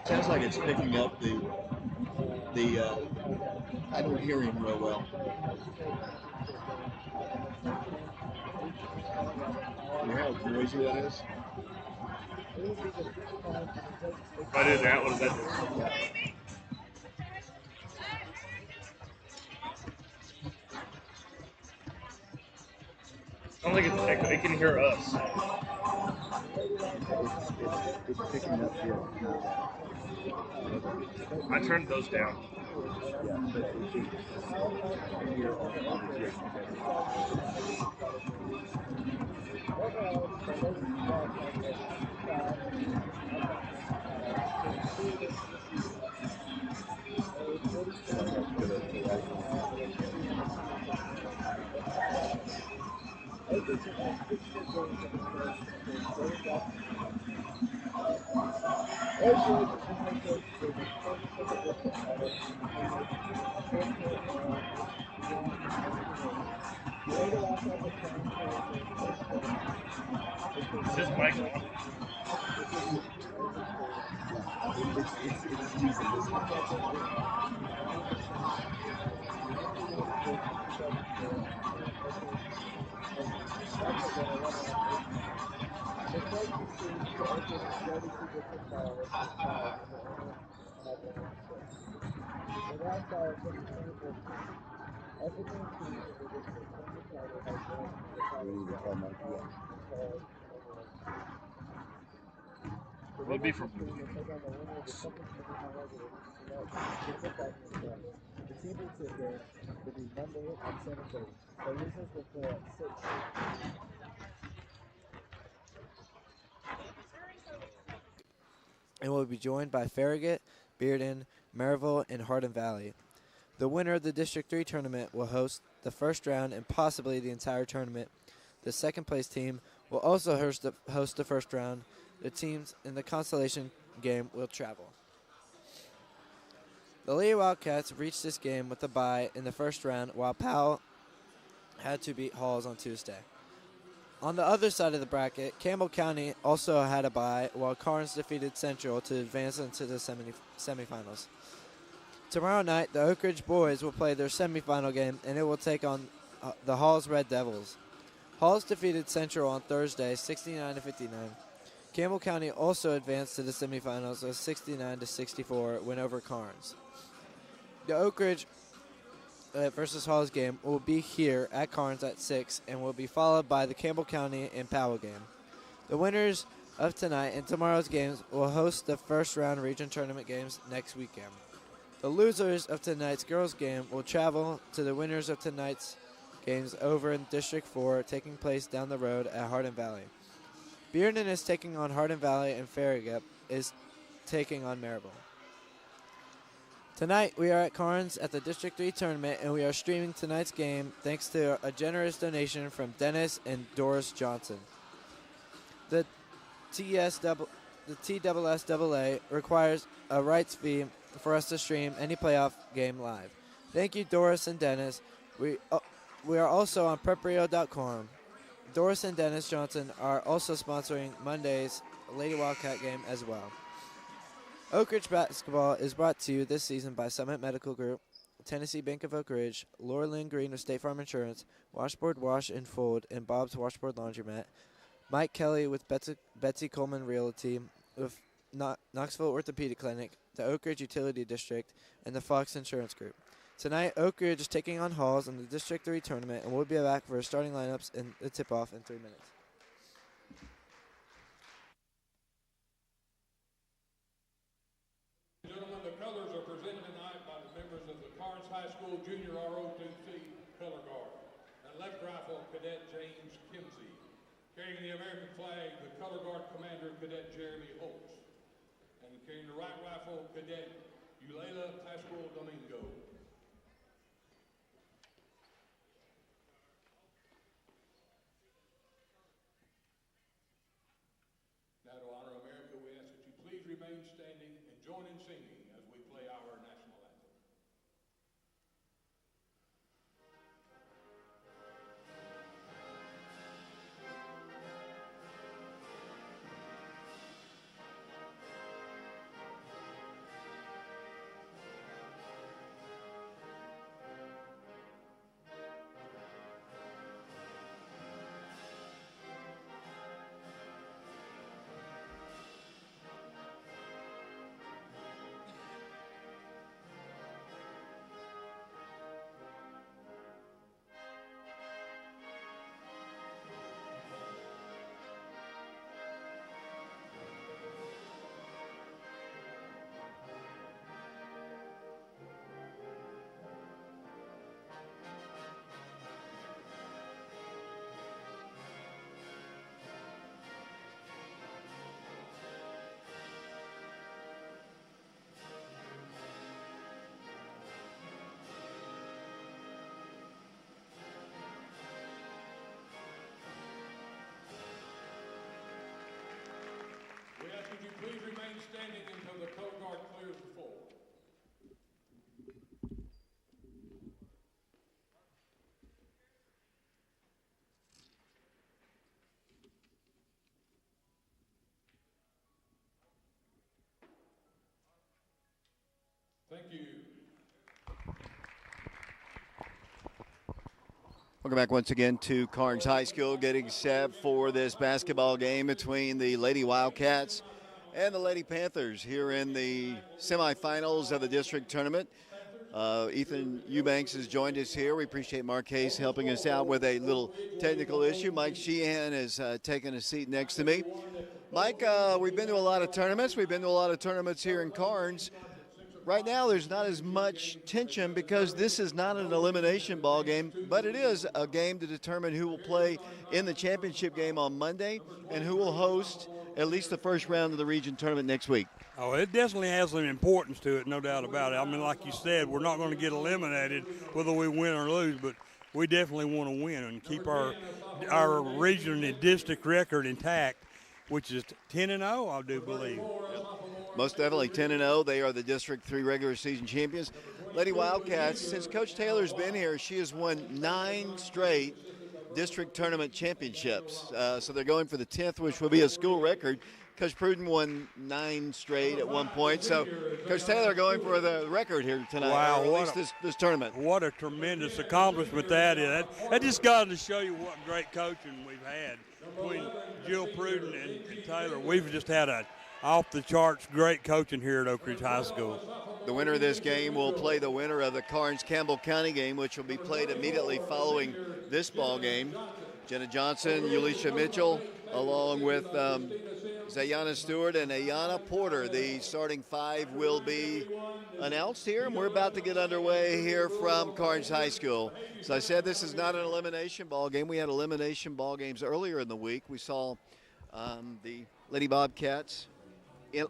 Sounds like it's picking up the I don't hear him real well. You hear how noisy that is? If I do that, what does that do? I don't think it's echo. It can hear us. It's picking up here. I turned those down. Yeah, but it should hear all the other here. Is this mic on? It's using this one. Will it be for? And will be joined by Farragut, Bearden, Maryville, and Hardin Valley. The winner of the District 3 tournament will host the first round and possibly the entire tournament. The second place team will also host the first round. The teams in the consolation game will travel. The Lady Wildcats reached this game with a bye in the first round, while Powell had to beat Halls on Tuesday. On the other side of the bracket, Campbell County also had a bye, while Carnes defeated Central to advance into the semifinals. Tomorrow night, the Oak Ridge boys will play their semifinal game, and it will take on the Halls Red Devils. Halls defeated Central on Thursday, 69-59. Campbell County also advanced to the semifinals with 69-64 win over Carnes. The Oak Ridge versus Halls game will be here at Carnes at 6 and will be followed by the Campbell County and Powell game. The winners of tonight and tomorrow's games will host the first round region tournament games next weekend. The losers of tonight's girls game will travel to the winners of tonight's games over in District 4, taking place down the road at Hardin Valley. Bearden is taking on Hardin Valley, and Farragut is taking on Maryville. Tonight, we are at Carnes at the District 3 tournament, and we are streaming tonight's game thanks to a generous donation from Dennis and Doris Johnson. The TSSAA requires a rights fee for us to stream any playoff game live. Thank you, Doris and Dennis. We are also on preprio.com. Doris and Dennis Johnson are also sponsoring Monday's Lady Wildcat game as well. Oak Ridge basketball is brought to you this season by Summit Medical Group, Tennessee Bank of Oak Ridge, Laura Lynn Green of State Farm Insurance, Washboard Wash and Fold, and Bob's Washboard Laundromat, Mike Kelly with Betsy Coleman Realty, with Knoxville Orthopedic Clinic, the Oak Ridge Utility District, and the Fox Insurance Group. Tonight, Oak Ridge is taking on Halls in the District 3 tournament, and we'll be back for starting lineups and the tip-off in 3 minutes. Gentlemen, the colors are presented tonight by the members of the Carnes High School Junior ROTC Color Guard and Left Rifle Cadet James Kimsey. Carrying the American flag, the Color Guard Commander Cadet Jeremy Holtz. And carrying the Right Rifle Cadet Eulela Pascual Domingo. Now to honor America, we ask that you please remain standing and join in singing as we play our national anthem. We ask that you please remain standing until the color guard clears the floor. Thank you. Welcome back once again to Carnes High School, getting set for this basketball game between the Lady Wildcats and the Lady Panthers here in the semifinals of the district tournament. Ethan Eubanks has joined us here. We appreciate Mark Hayes helping us out with a little technical issue. Mike Sheehan has taken a seat next to me. Mike, we've been to a lot of tournaments. We've been to a lot of tournaments here in Carnes. Right now, there's not as much tension because this is not an elimination ball game, but it is a game to determine who will play in the championship game on Monday and who will host at least the first round of the region tournament next week. Oh, it definitely has some importance to it, no doubt about it. I mean, like you said, we're not going to get eliminated whether we win or lose, but we definitely want to win and keep our region and district record intact, which is 10-0, I do believe. Yep. Most definitely 10-0. They are the District 3 regular season champions. Lady Wildcats, since Coach Taylor's been here, she has won 9 straight district tournament championships. So they're going for the 10th, which will be a school record. Coach Pruden won 9 straight at one point. So Coach Taylor going for the record here tonight, wow, or at least this tournament. What a tremendous accomplishment that is. That just got to show you what great coaching we've had between Jill Pruden and Taylor. We've just had a off-the-charts great coaching here at Oak Ridge High School. The winner of this game will play the winner of the Carnes-Campbell County game, which will be played immediately following this ball game. Jenna Johnson, Ulisha Mitchell, along with Zayana Stewart and Ayana Porter. The starting 5 will be announced here, and we're about to get underway here from Carnes High School. As I said, this is not an elimination ball game. We had elimination ball games earlier in the week. We saw the Lady Bobcats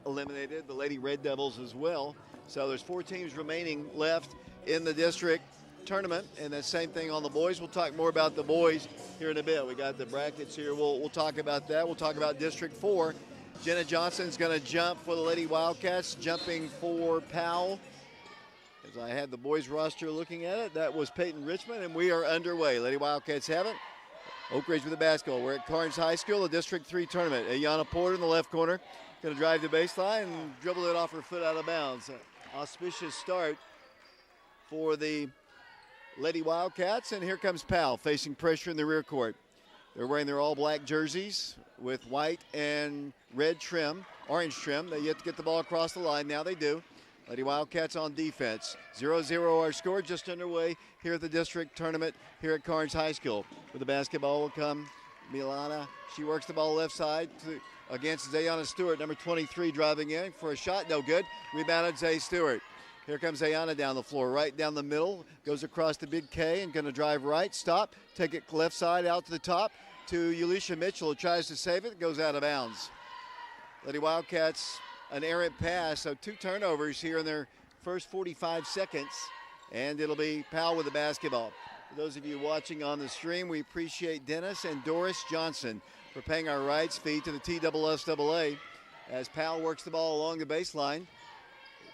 eliminated, the Lady Red Devils as well. So there's 4 teams remaining left in the district tournament, and the same thing on the boys. We'll talk more about the boys here in a bit. We got the brackets here. We'll talk about that. We'll talk about District 4. Jenna Johnson's going to jump for the Lady Wildcats, jumping for Powell. As I had the boys roster looking at it, that was Peyton Richmond, and we are underway. Lady Wildcats have it. Oak Ridge with the basketball. We're at Carnes High School, the District 3 tournament. Ayana Porter in the left corner, going to drive the baseline and dribble it off her foot out of bounds. Auspicious start for the Lady Wildcats, and here comes Powell facing pressure in the rear court. They're wearing their all-black jerseys with white and red trim, orange trim. They yet to get the ball across the line. Now they do. Lady Wildcats on defense. 0-0 our score, just underway here at the district tournament here at Carnes High School. With the basketball will come Milana. She works the ball left side against Zayana Stewart, number 23, driving in for a shot. No good. Rebounded Zay Stewart. Here comes Zayana down the floor, right down the middle. Goes across the big K and going to drive right. Stop. Take it left side out to the top to Ulisha Mitchell, who tries to save it. Goes out of bounds. Lady Wildcats, an errant pass. So 2 turnovers here in their first 45 seconds. And it'll be Powell with the basketball. For those of you watching on the stream, we appreciate Dennis and Doris Johnson for paying our rights fee to the TSSAA as Powell works the ball along the baseline.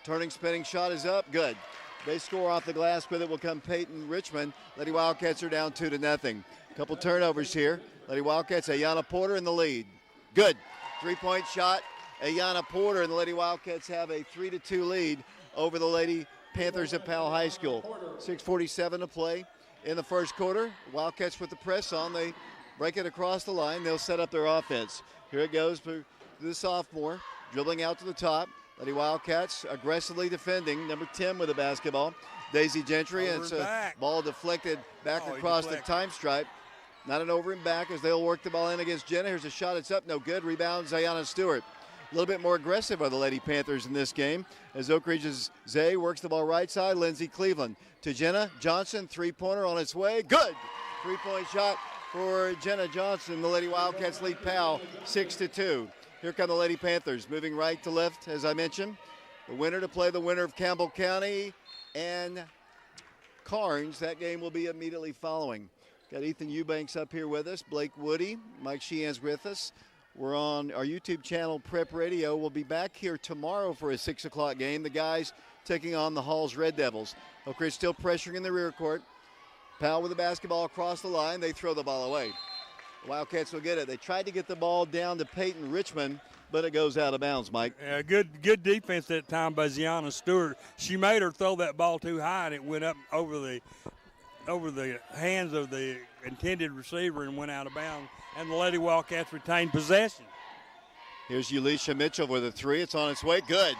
Turning, spinning shot is up. Good. They score off the glass. With it will come Peyton Richmond. Lady Wildcats are down 2-0. Couple turnovers here. Lady Wildcats, Ayana Porter in the lead. Good. 3-point shot. Ayana Porter and the Lady Wildcats have a 3-2 lead over the Lady Panthers at Powell High School. 6:47 to play in the first quarter. Wildcats with the press on. They break it across the line. They'll set up their offense. Here it goes for the sophomore. Dribbling out to the top. Lady Wildcats aggressively defending. Number 10 with the basketball. Daisy Gentry. And it's a ball deflected back across the time stripe. Not an over and back as they'll work the ball in against Jenna. Here's a shot. It's up. No good. Rebound Zayana Stewart. A little bit more aggressive are the Lady Panthers in this game as Oak Ridge's Zay works the ball right side. Lindsey Cleveland to Jenna Johnson. 3-pointer on its way. Good. 3-point shot for Jenna Johnson. The Lady Wildcats lead Powell 6-2. Here come the Lady Panthers moving right to left, as I mentioned. The winner to play the winner of Campbell County and Carnes. That game will be immediately following. Got Ethan Eubanks up here with us, Blake Woody, Mike Sheehan's with us. We're on our YouTube channel, Prep Radio. We'll be back here tomorrow for a 6 o'clock game. The guys taking on the Hall's Red Devils. Oak Ridge still pressuring in the rear court. Powell with the basketball across the line. They throw the ball away. The Wildcats will get it. They tried to get the ball down to Peyton Richmond, but it goes out of bounds, Mike. Yeah, good defense that time by Ziana Stewart. She made her throw that ball too high, and it went up over the hands of the intended receiver and went out of bounds. And the Lady Wildcats retained possession. Here's Ulisha Mitchell with a 3. It's on its way. Good.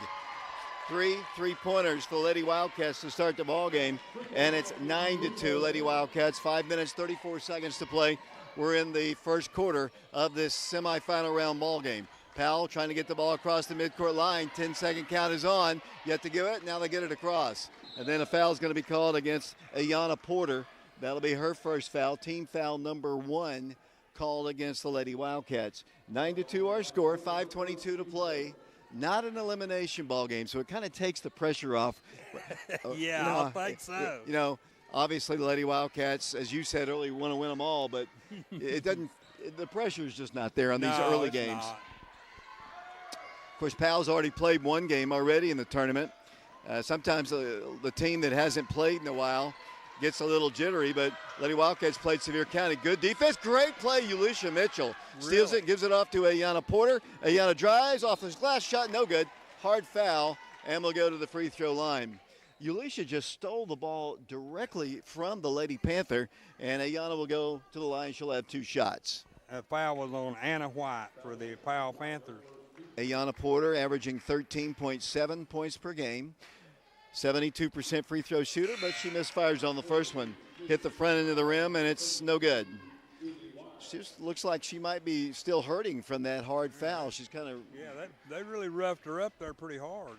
3 3-pointers for the Lady Wildcats to start the ball game, and it's 9-2. Lady Wildcats, 5 minutes, 34 seconds to play. We're in the first quarter of this semifinal round ball game. Powell trying to get the ball across the midcourt line. 10-second count is on. Yet to give it. Now they get it across. And then a foul is going to be called against Ayana Porter. That'll be her first foul. Team foul number 1 called against the Lady Wildcats. 9-2 our score. 5:22 to play. Not an elimination ball game, so it kind of takes the pressure off. Yeah, I think so. You know, obviously the Lady Wildcats, as you said earlier, want to win them all, but it doesn't. The pressure is just not there on these early games. Not. Of course, Powell's already played one game already in the tournament. Sometimes the team that hasn't played in a while gets a little jittery, but Lady Wildcats played Sevier County. Good defense, great play. Ulisha Mitchell steals it, gives it off to Ayana Porter. Ayana drives off his glass shot, no good. Hard foul, and we'll go to the free throw line. Ulisha just stole the ball directly from the Lady Panther, and Ayana will go to the line. She'll have 2 shots. Foul was on Anna White for the Powell Panthers. Ayana Porter averaging 13.7 points per game. 72% free throw shooter, but she misfires on the first one. Hit the front end of the rim, and it's no good. She just looks like she might be still hurting from that hard foul. She's kind of... Yeah, they really roughed her up there pretty hard.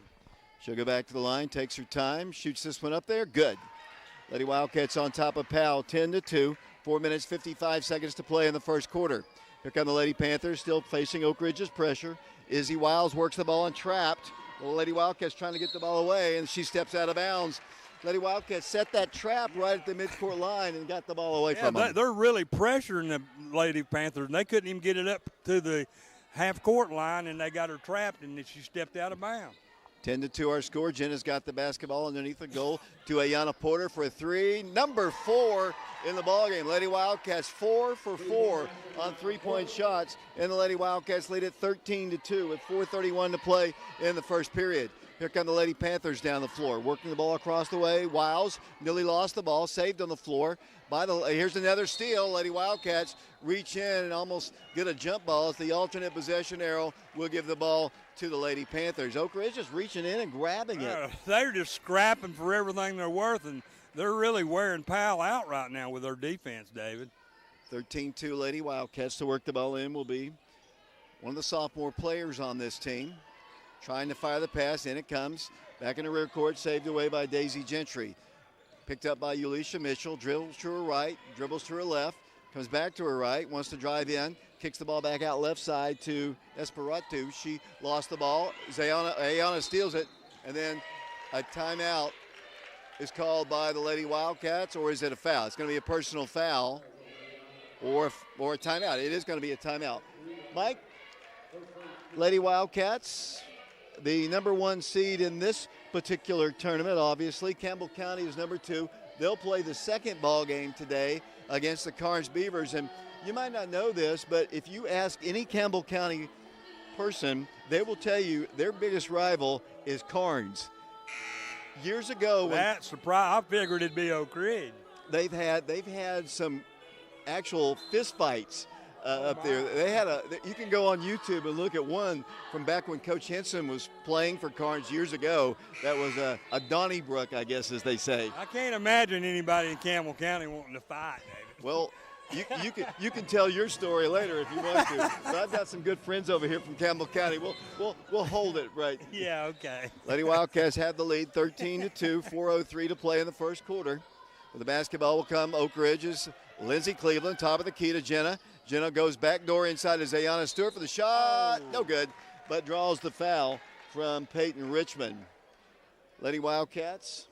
She'll go back to the line, takes her time, shoots this one up there. Good. Lady Wildcats on top of Powell, 10-2. 4 minutes, 55 seconds to play in the first quarter. Here come the Lady Panthers, still facing Oak Ridge's pressure. Izzy Wiles works the ball and trapped. The Lady Wildcats trying to get the ball away, and she steps out of bounds. Lady Wildcats set that trap right at the midcourt line and got the ball away from them. They're really pressuring the Lady Panthers, and they couldn't even get it up to the half-court line, and they got her trapped, and she stepped out of bounds. 10-2 our score. Jenna's got the basketball underneath the goal to Ayana Porter for a 3. Number 4 in the ballgame. Lady Wildcats 4 for 4 on 3-point shots, and the Lady Wildcats lead at 13-2 with 4:31 to play in the first period. Here come the Lady Panthers down the floor, working the ball across the way. Wiles nearly lost the ball, saved on the floor. Here's another steal. Lady Wildcats reach in and almost get a jump ball. It's the alternate possession arrow. We'll give the ball to the Lady Panthers. Oak Ridge just reaching in and grabbing it. They're just scrapping for everything they're worth, and they're really wearing Powell out right now with their defense, David. 13-2 Lady Wildcats to work the ball in will be one of the sophomore players on this team. Trying to fire the pass, in it comes. Back in the rear court, saved away by Daisy Gentry. Picked up by Ulisha Mitchell, dribbles to her right, dribbles to her left, comes back to her right, wants to drive in, kicks the ball back out left side to Esperatu. She lost the ball. Ayana steals it, and then a timeout is called by the Lady Wildcats, or is it a foul? It's going to be a personal foul or a timeout. It is going to be a timeout. Mike, Lady Wildcats, the number 1 seed in this particular tournament, obviously. Campbell County is number 2. They'll play the second ball game today against the Carnes Beavers. And you might not know this, but if you ask any Campbell County person, they will tell you their biggest rival is Carnes. Years ago, that surprise, I figured it'd be Oak Ridge. They've had some actual fist fights up there. You can go on YouTube and look at one from back when Coach Henson was playing for Carnes years ago. That was a Donnybrook, I guess, as they say. I can't imagine anybody in Campbell County wanting to fight, David. Well, you can tell your story later if you want to. But I've got some good friends over here from Campbell County. We'll hold it right. Yeah, okay. Lady Wildcats have the lead, 13-2, 4:03 to play in the first quarter. With the basketball will come Oak Ridge's Lindsey Cleveland, top of the key to Jenna. Jenna goes back door inside to Zayana Stewart for the shot. No good, but draws the foul from Peyton Richmond. Lady Wildcats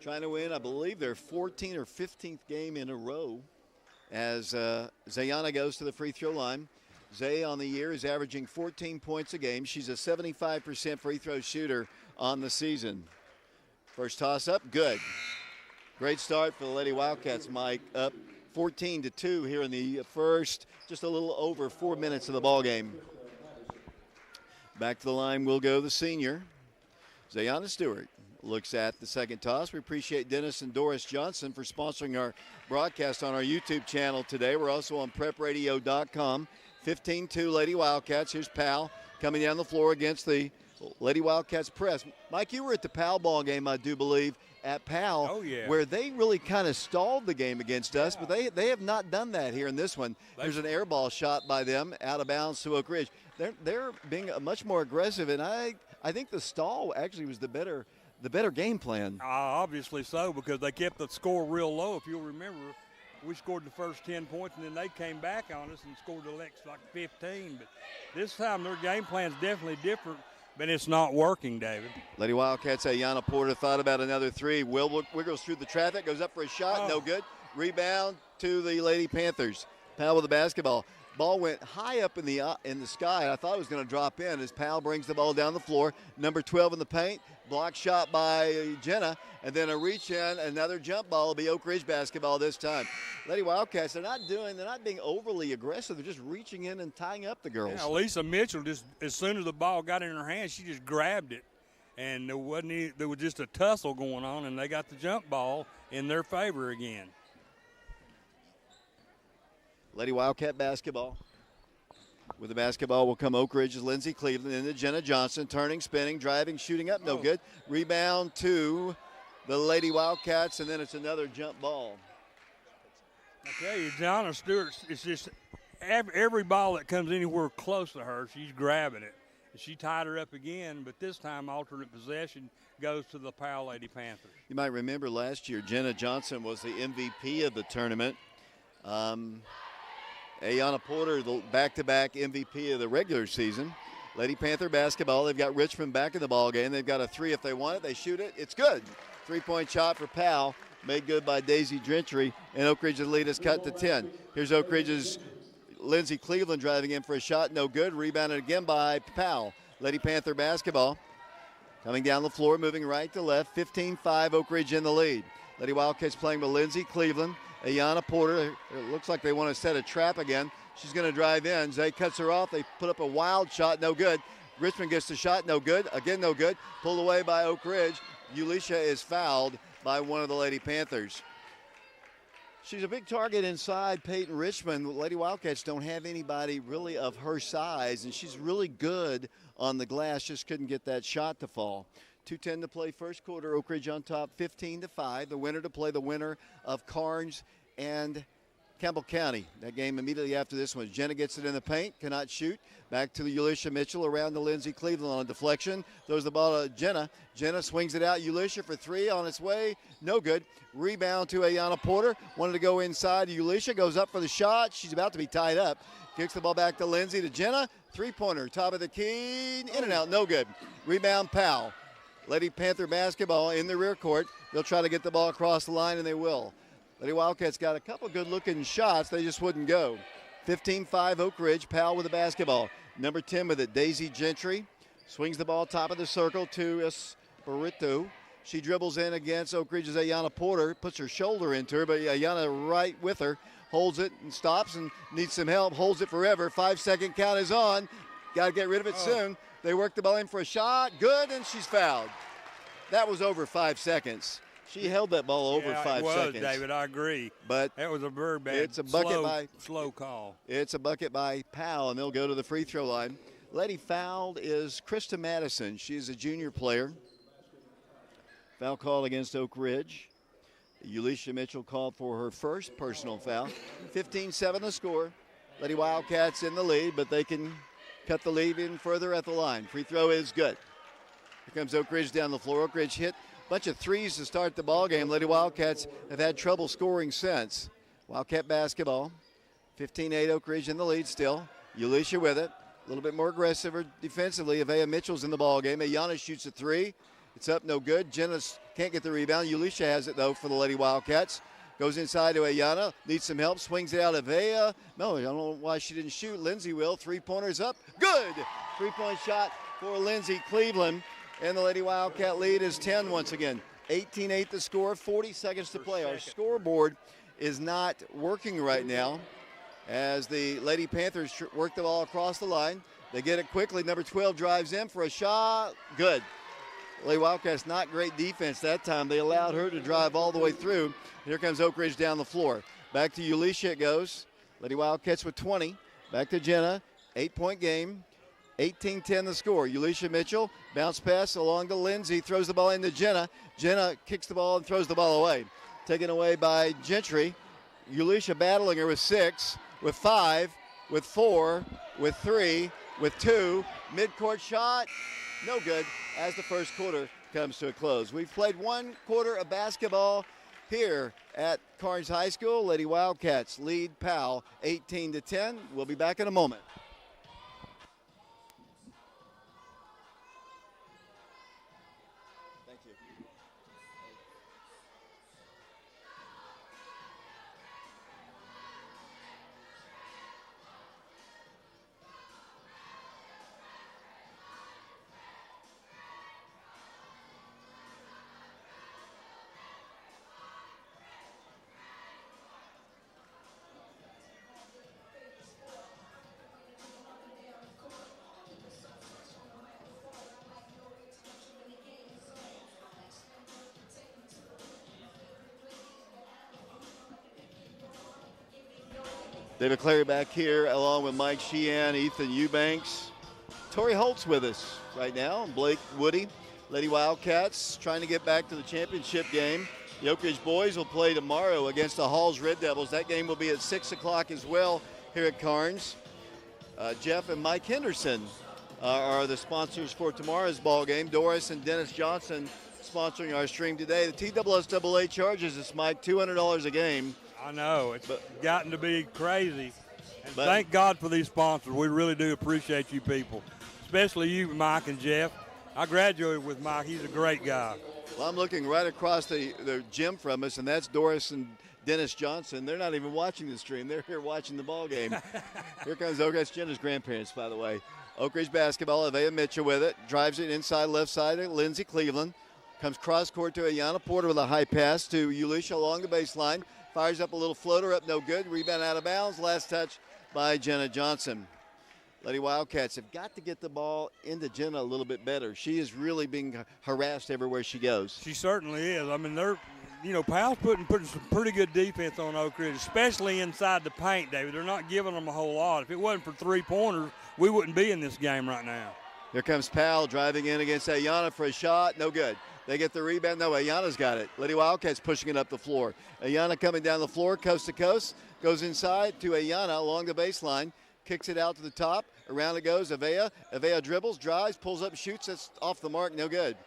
trying to win, I believe, their 14th or 15th game in a row as Zayana goes to the free throw line. Zay on the year is averaging 14 points a game. She's a 75% free throw shooter on the season. First toss up, good. Great start for the Lady Wildcats, Mike, up 14-2 here in the first, just a little over 4 minutes of the ball game. Back to the line will go the senior, Zayana Stewart. Looks at the second toss. We appreciate Dennis and Doris Johnson for sponsoring our broadcast on our YouTube channel today. We're also on prepradio.com. 15-2 Lady Wildcats. Here's Powell coming down the floor against the Lady Wildcats press. Mike, you were at the Powell ball game, I do believe, at Powell, where they really kind of stalled the game against us, but they have not done that here in this one. There's an air ball shot by them out of bounds to Oak Ridge. They're being much more aggressive, and I think the stall actually was the better game plan. Obviously so, because they kept the score real low. If you'll remember, we scored the first 10 points, and then they came back on us and scored the next like 15. But this time their game plan's definitely different, but it's not working, David. Lady Wildcats, Ayana Porter thought about another three. Will wiggles through the traffic, goes up for a shot, no good. Rebound to the Lady Panthers. Powell with the basketball. Ball went high up in the sky. I thought it was going to drop in as Powell brings the ball down the floor. Number 12 in the paint. Block shot by Jenna. And then a reach in. Another jump ball will be Oak Ridge basketball this time. Lady Wildcats, they're not being overly aggressive. They're just reaching in and tying up the girls. Yeah, Lisa Mitchell, just as soon as the ball got in her hand, she just grabbed it. And there was just a tussle going on, and they got the jump ball in their favor again. Lady Wildcat basketball. With the basketball will come Oak Ridge's Lindsey Cleveland into Jenna Johnson. Turning, spinning, driving, shooting up. No good. Rebound to the Lady Wildcats, and then it's another jump ball. I tell you, Jonna Stewart, it's just every ball that comes anywhere close to her, she's grabbing it. She tied her up again, but this time alternate possession goes to the Powell Lady Panthers. You might remember last year, Jenna Johnson was the MVP of the tournament. Ayana Porter, the back-to-back MVP of the regular season. Lady Panther basketball. They've got Richmond back in the ball game. They've got a three if they want it. They shoot it. It's good. Three-point shot for Powell, made good by Daisy Gentry, and Oak Ridge's lead is cut to 10. Here's Oak Ridge's Lindsey Cleveland driving in for a shot. No good. Rebounded again by Powell. Lady Panther basketball. Coming down the floor, moving right to left. 15-5, Oak Ridge in the lead. Lady Wildcats playing with Lindsey Cleveland. Ayana Porter, it looks like they want to set a trap again. She's going to drive in. Zay cuts her off. They put up a wild shot, no good. Richmond gets the shot, no good. Again, no good. Pulled away by Oak Ridge. Ulisha is fouled by one of the Lady Panthers. She's a big target inside Peyton Richmond. Lady Wildcats don't have anybody really of her size, and she's really good on the glass, just couldn't get that shot to fall. 2:10 to play first quarter. Oak Ridge on top 15-5. The winner to play the winner of Carnes and Campbell County. That game immediately after this one. Jenna gets it in the paint, cannot shoot. Back to the Ulisha Mitchell around to Lindsay Cleveland on a deflection. Throws the ball to Jenna. Jenna swings it out. Ulisha for three on its way. No good. Rebound to Ayana Porter. Wanted to go inside. Ulisha goes up for the shot. She's about to be tied up. Kicks the ball back to Lindsay to Jenna. Three-pointer. Top of the key. In and out. No good. Rebound Powell. Lady Panther basketball in the rear court. They'll try to get the ball across the line, and they will. Lady Wildcats got a couple good-looking shots. They just wouldn't go. 15-5 Oak Ridge. Powell with the basketball. Number 10 with it, Daisy Gentry. Swings the ball top of the circle to Espiritu. She dribbles in against Oak Ridge's Ayana Porter. Puts her shoulder into her, but Ayana right with her. Holds it and stops and needs some help. Holds it forever. 5-second count is on. Got to get rid of it soon. They work the ball in for a shot. Good, and she's fouled. That was over 5 seconds. She held that ball over 5 seconds. David, I agree. But that was a very bad, it's a bucket slow call. It's a bucket by Powell, and they'll go to the free throw line. Lady fouled is Krista Madison. She's a junior player. Foul called against Oak Ridge. Ulisha Mitchell called for her first personal foul. 15-7 the score. Lady Wildcats in the lead, but they can cut the lead in further at the line. Free throw is good. Here comes Oak Ridge down the floor. Oak Ridge hit bunch of threes to start the ball game. Lady Wildcats have had trouble scoring since. Wildcat basketball. 15-8 Oak Ridge in the lead still. Ulisha with it. A little bit more aggressive defensively. Avea Mitchell's in the ball game. Ayana shoots a three. It's up, no good. Jenna can't get the rebound. Ulisha has it, though, for the Lady Wildcats. Goes inside to Ayana. Needs some help. Swings it out of Avea. No, I don't know why she didn't shoot. Lindsay will. Three-pointer's up. Good! Three-point shot for Lindsay Cleveland. And the Lady Wildcat lead is 10 once again. 18-8 the score, 40 seconds to play. Our scoreboard is not working right now as the Lady Panthers work the ball across the line. They get it quickly. Number 12 drives in for a shot. Good. Lady Wildcats not great defense that time. They allowed her to drive all the way through. Here comes Oak Ridge down the floor. Back to Ulisha it goes. Lady Wildcats with 20. Back to Jenna. 8-point game. 18-10 the score. Ulisha Mitchell, bounce pass along to Lindsay, throws the ball into Jenna. Jenna kicks the ball and throws the ball away. Taken away by Gentry. Ulisha battling her with 6, with 5, with 4, with 3, with 2. Mid-court shot, no good as the first quarter comes to a close. We've played one quarter of basketball here at Carnes High School. Lady Wildcats lead Powell 18-10. We'll be back in a moment. David Clary back here along with Mike Sheehan, Ethan Eubanks. Tori Holt's with us right now. Blake Woody, Lady Wildcats trying to get back to the championship game. The Oak Ridge boys will play tomorrow against the Halls Red Devils. That game will be at 6 o'clock as well here at Carnes. Jeff and Mike Henderson are the sponsors for tomorrow's ball game. Doris and Dennis Johnson sponsoring our stream today. The TSSAA charges us, Mike, $200 a game. I know. It's gotten to be crazy. And thank God for these sponsors. We really do appreciate you people, especially you, Mike and Jeff. I graduated with Mike. He's a great guy. Well, I'm looking right across the gym from us, and that's Doris and Dennis Johnson. They're not even watching the stream. They're here watching the ball game. Here comes Oak Ridge. Jenna's grandparents, by the way. Oak Ridge basketball. Avea Mitchell with it. Drives it inside left side to Lindsay Cleveland. Comes cross court to Ayana Porter with a high pass to Ulisha along the baseline. Fires up a little floater up, no good. Rebound out of bounds. Last touch by Jenna Johnson. Lady Wildcats have got to get the ball into Jenna a little bit better. She is really being harassed everywhere she goes. She certainly is. I mean, Powell's putting some pretty good defense on Oak Ridge, especially inside the paint, David. They're not giving them a whole lot. If it wasn't for three-pointers, we wouldn't be in this game right now. Here comes Powell driving in against Ayana for a shot. No good. They get the rebound. No, Ayana's got it. Lady Wildcats pushing it up the floor. Ayana coming down the floor, coast to coast, goes inside to Ayana along the baseline, kicks it out to the top. Around it goes Avea. Avea dribbles, drives, pulls up, shoots. That's off the mark. No good.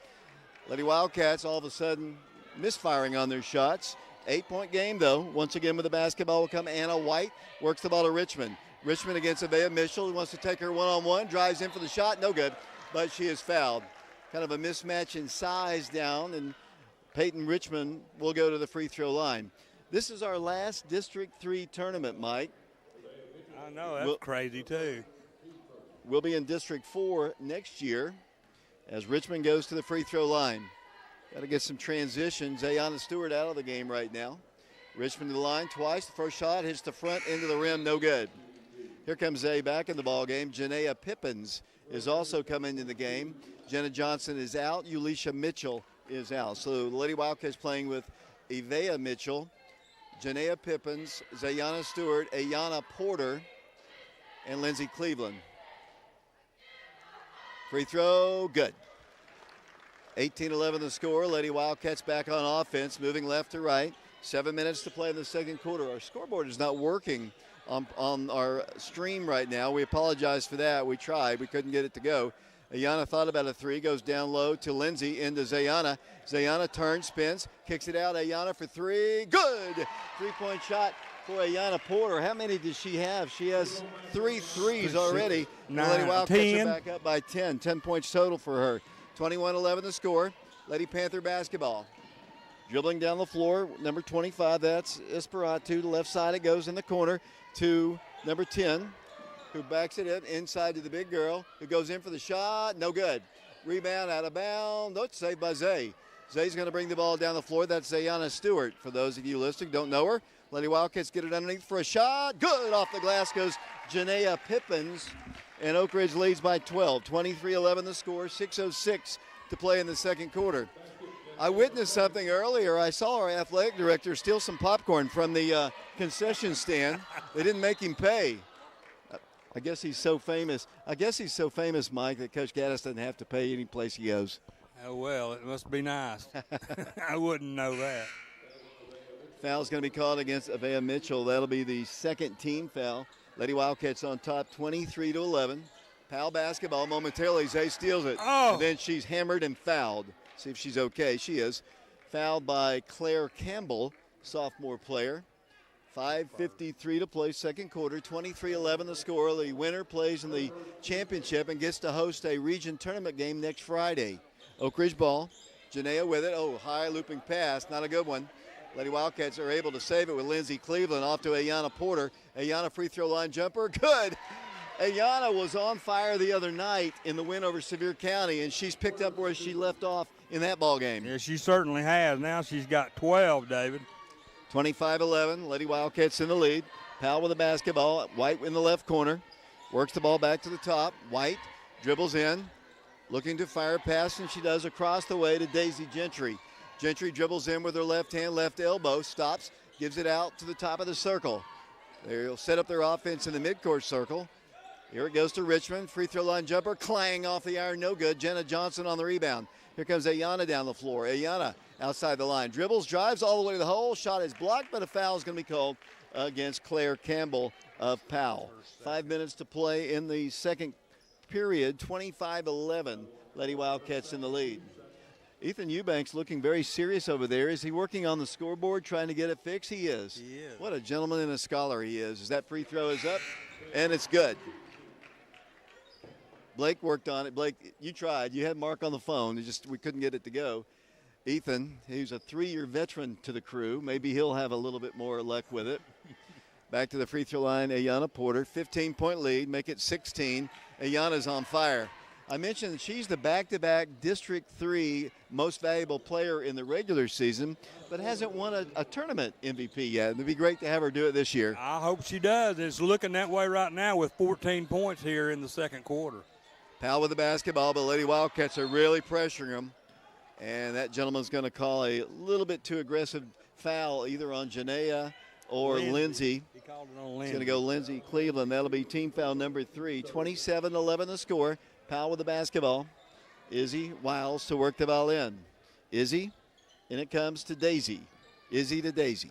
Lady Wildcats all of a sudden misfiring on their shots. 8-point game, though. Once again with the basketball will come Anna White. Works the ball to Richmond. Richmond against Avea Mitchell, who wants to take her one-on-one. Drives in for the shot. No good. But she is fouled. Kind of a mismatch in size down, and Peyton Richmond will go to the free throw line. This is our last District 3 tournament, Mike. I know, that's crazy too. We'll be in District 4 next year as Richmond goes to the free throw line. Got to get some transitions. Ayana Stewart out of the game right now. Richmond to the line twice. The first shot hits the front into the rim, no good. Here comes Zay back in the ball game. Janaea Pippins is also coming into the game. Jenna Johnson is out. Ulisha Mitchell is out. So the Lady Wildcats playing with Evea Mitchell, Janaea Pippins, Zayana Stewart, Ayana Porter, and Lindsay Cleveland. Free throw, good. 18-11 the score. Lady Wildcats back on offense, moving left to right. 7 minutes to play in the second quarter. Our scoreboard is not working on our stream right now. We apologize for that. We tried. We couldn't get it to go. Ayana thought about a three, goes down low to Lindsay, into Zayana. Zayana turns, spins, kicks it out. Ayana for three. Good! Three-point shot for Ayana Porter. How many does she have? She has 3 threes already. Lady Wildcats are back up by 10. 10 points total for her. 21-11 the score. Lady Panther basketball. Dribbling down the floor, number 25, that's Esperatu. The left side, it goes in the corner to number 10, who backs it in inside to the big girl, who goes in for the shot. No good. Rebound out of bounds. No, it's saved by Zay. Zay's going to bring the ball down the floor. That's Zayana Stewart. For those of you listening, don't know her. Lady Wildcats get it underneath for a shot. Good. Off the glass goes Janaea Pippins. And Oak Ridge leads by 12. 23-11 the score. 6:06 to play in the second quarter. I witnessed something earlier. I saw our athletic director steal some popcorn from the concession stand. They didn't make him pay. I guess he's so famous. Mike, that Coach Gaddis doesn't have to pay any place he goes. Oh, well, it must be nice. I wouldn't know that. Foul's going to be called against Avea Mitchell. That'll be the second team foul. Lady Wildcats on top, 23-11. Powell basketball momentarily. Zay steals it. Oh. And then she's hammered and fouled. See if she's okay. She is. Fouled by Claire Campbell, sophomore player. 5:53 to play, second quarter. 23-11 the score. The winner plays in the championship and gets to host a region tournament game next Friday. Oak Ridge ball. Janaea with it. Oh, high looping pass. Not a good one. Lady Wildcats are able to save it with Lindsay Cleveland off to Ayana Porter. Ayana free throw line jumper. Good. Ayana was on fire the other night in the win over Sevier County, and she's picked up where she left off in that ball game. Yeah, she certainly has. Now she's got 12, David. 25-11. Lady Wildcats in the lead. Powell with the basketball. White in the left corner. Works the ball back to the top. White dribbles in. Looking to fire pass, and she does across the way to Daisy Gentry. Gentry dribbles in with her left hand, left elbow. Stops. Gives it out to the top of the circle. They'll set up their offense in the midcourt circle. Here it goes to Richmond. Free throw line jumper. Clang off the iron. No good. Jenna Johnson on the rebound. Here comes Ayana down the floor. Ayana outside the line. Dribbles, drives all the way to the hole. Shot is blocked, but a foul is going to be called against Claire Campbell of Powell. 5 minutes to play in the second period. 25-11. Lady Wildcats in the lead. Ethan Eubanks looking very serious over there. Is he working on the scoreboard trying to get it fixed? He is. He is. What a gentleman and a scholar he is. As that free throw is up, and it's good. Blake worked on it. Blake, you tried. You had Mark on the phone. We couldn't get it to go. Ethan, he's a 3-year veteran to the crew. Maybe he'll have a little bit more luck with it. Back to the free throw line, Ayana Porter. 15-point lead. Make it 16. Ayana's on fire. I mentioned she's the back-to-back District 3 most valuable player in the regular season, but hasn't won a tournament MVP yet. It'd be great to have her do it this year. I hope she does. It's looking that way right now with 14 points here in the second quarter. Powell with the basketball, but Lady Wildcats are really pressuring him. And that gentleman's going to call a little bit too aggressive foul either on Janea or Lindsay. He called it on Lindsay. It's going to go Lindsay Cleveland. That'll be team foul number 3. 27-11 the score. Powell with the basketball. Izzy Wiles to work the ball in. Izzy, and it comes to Daisy. Izzy to Daisy.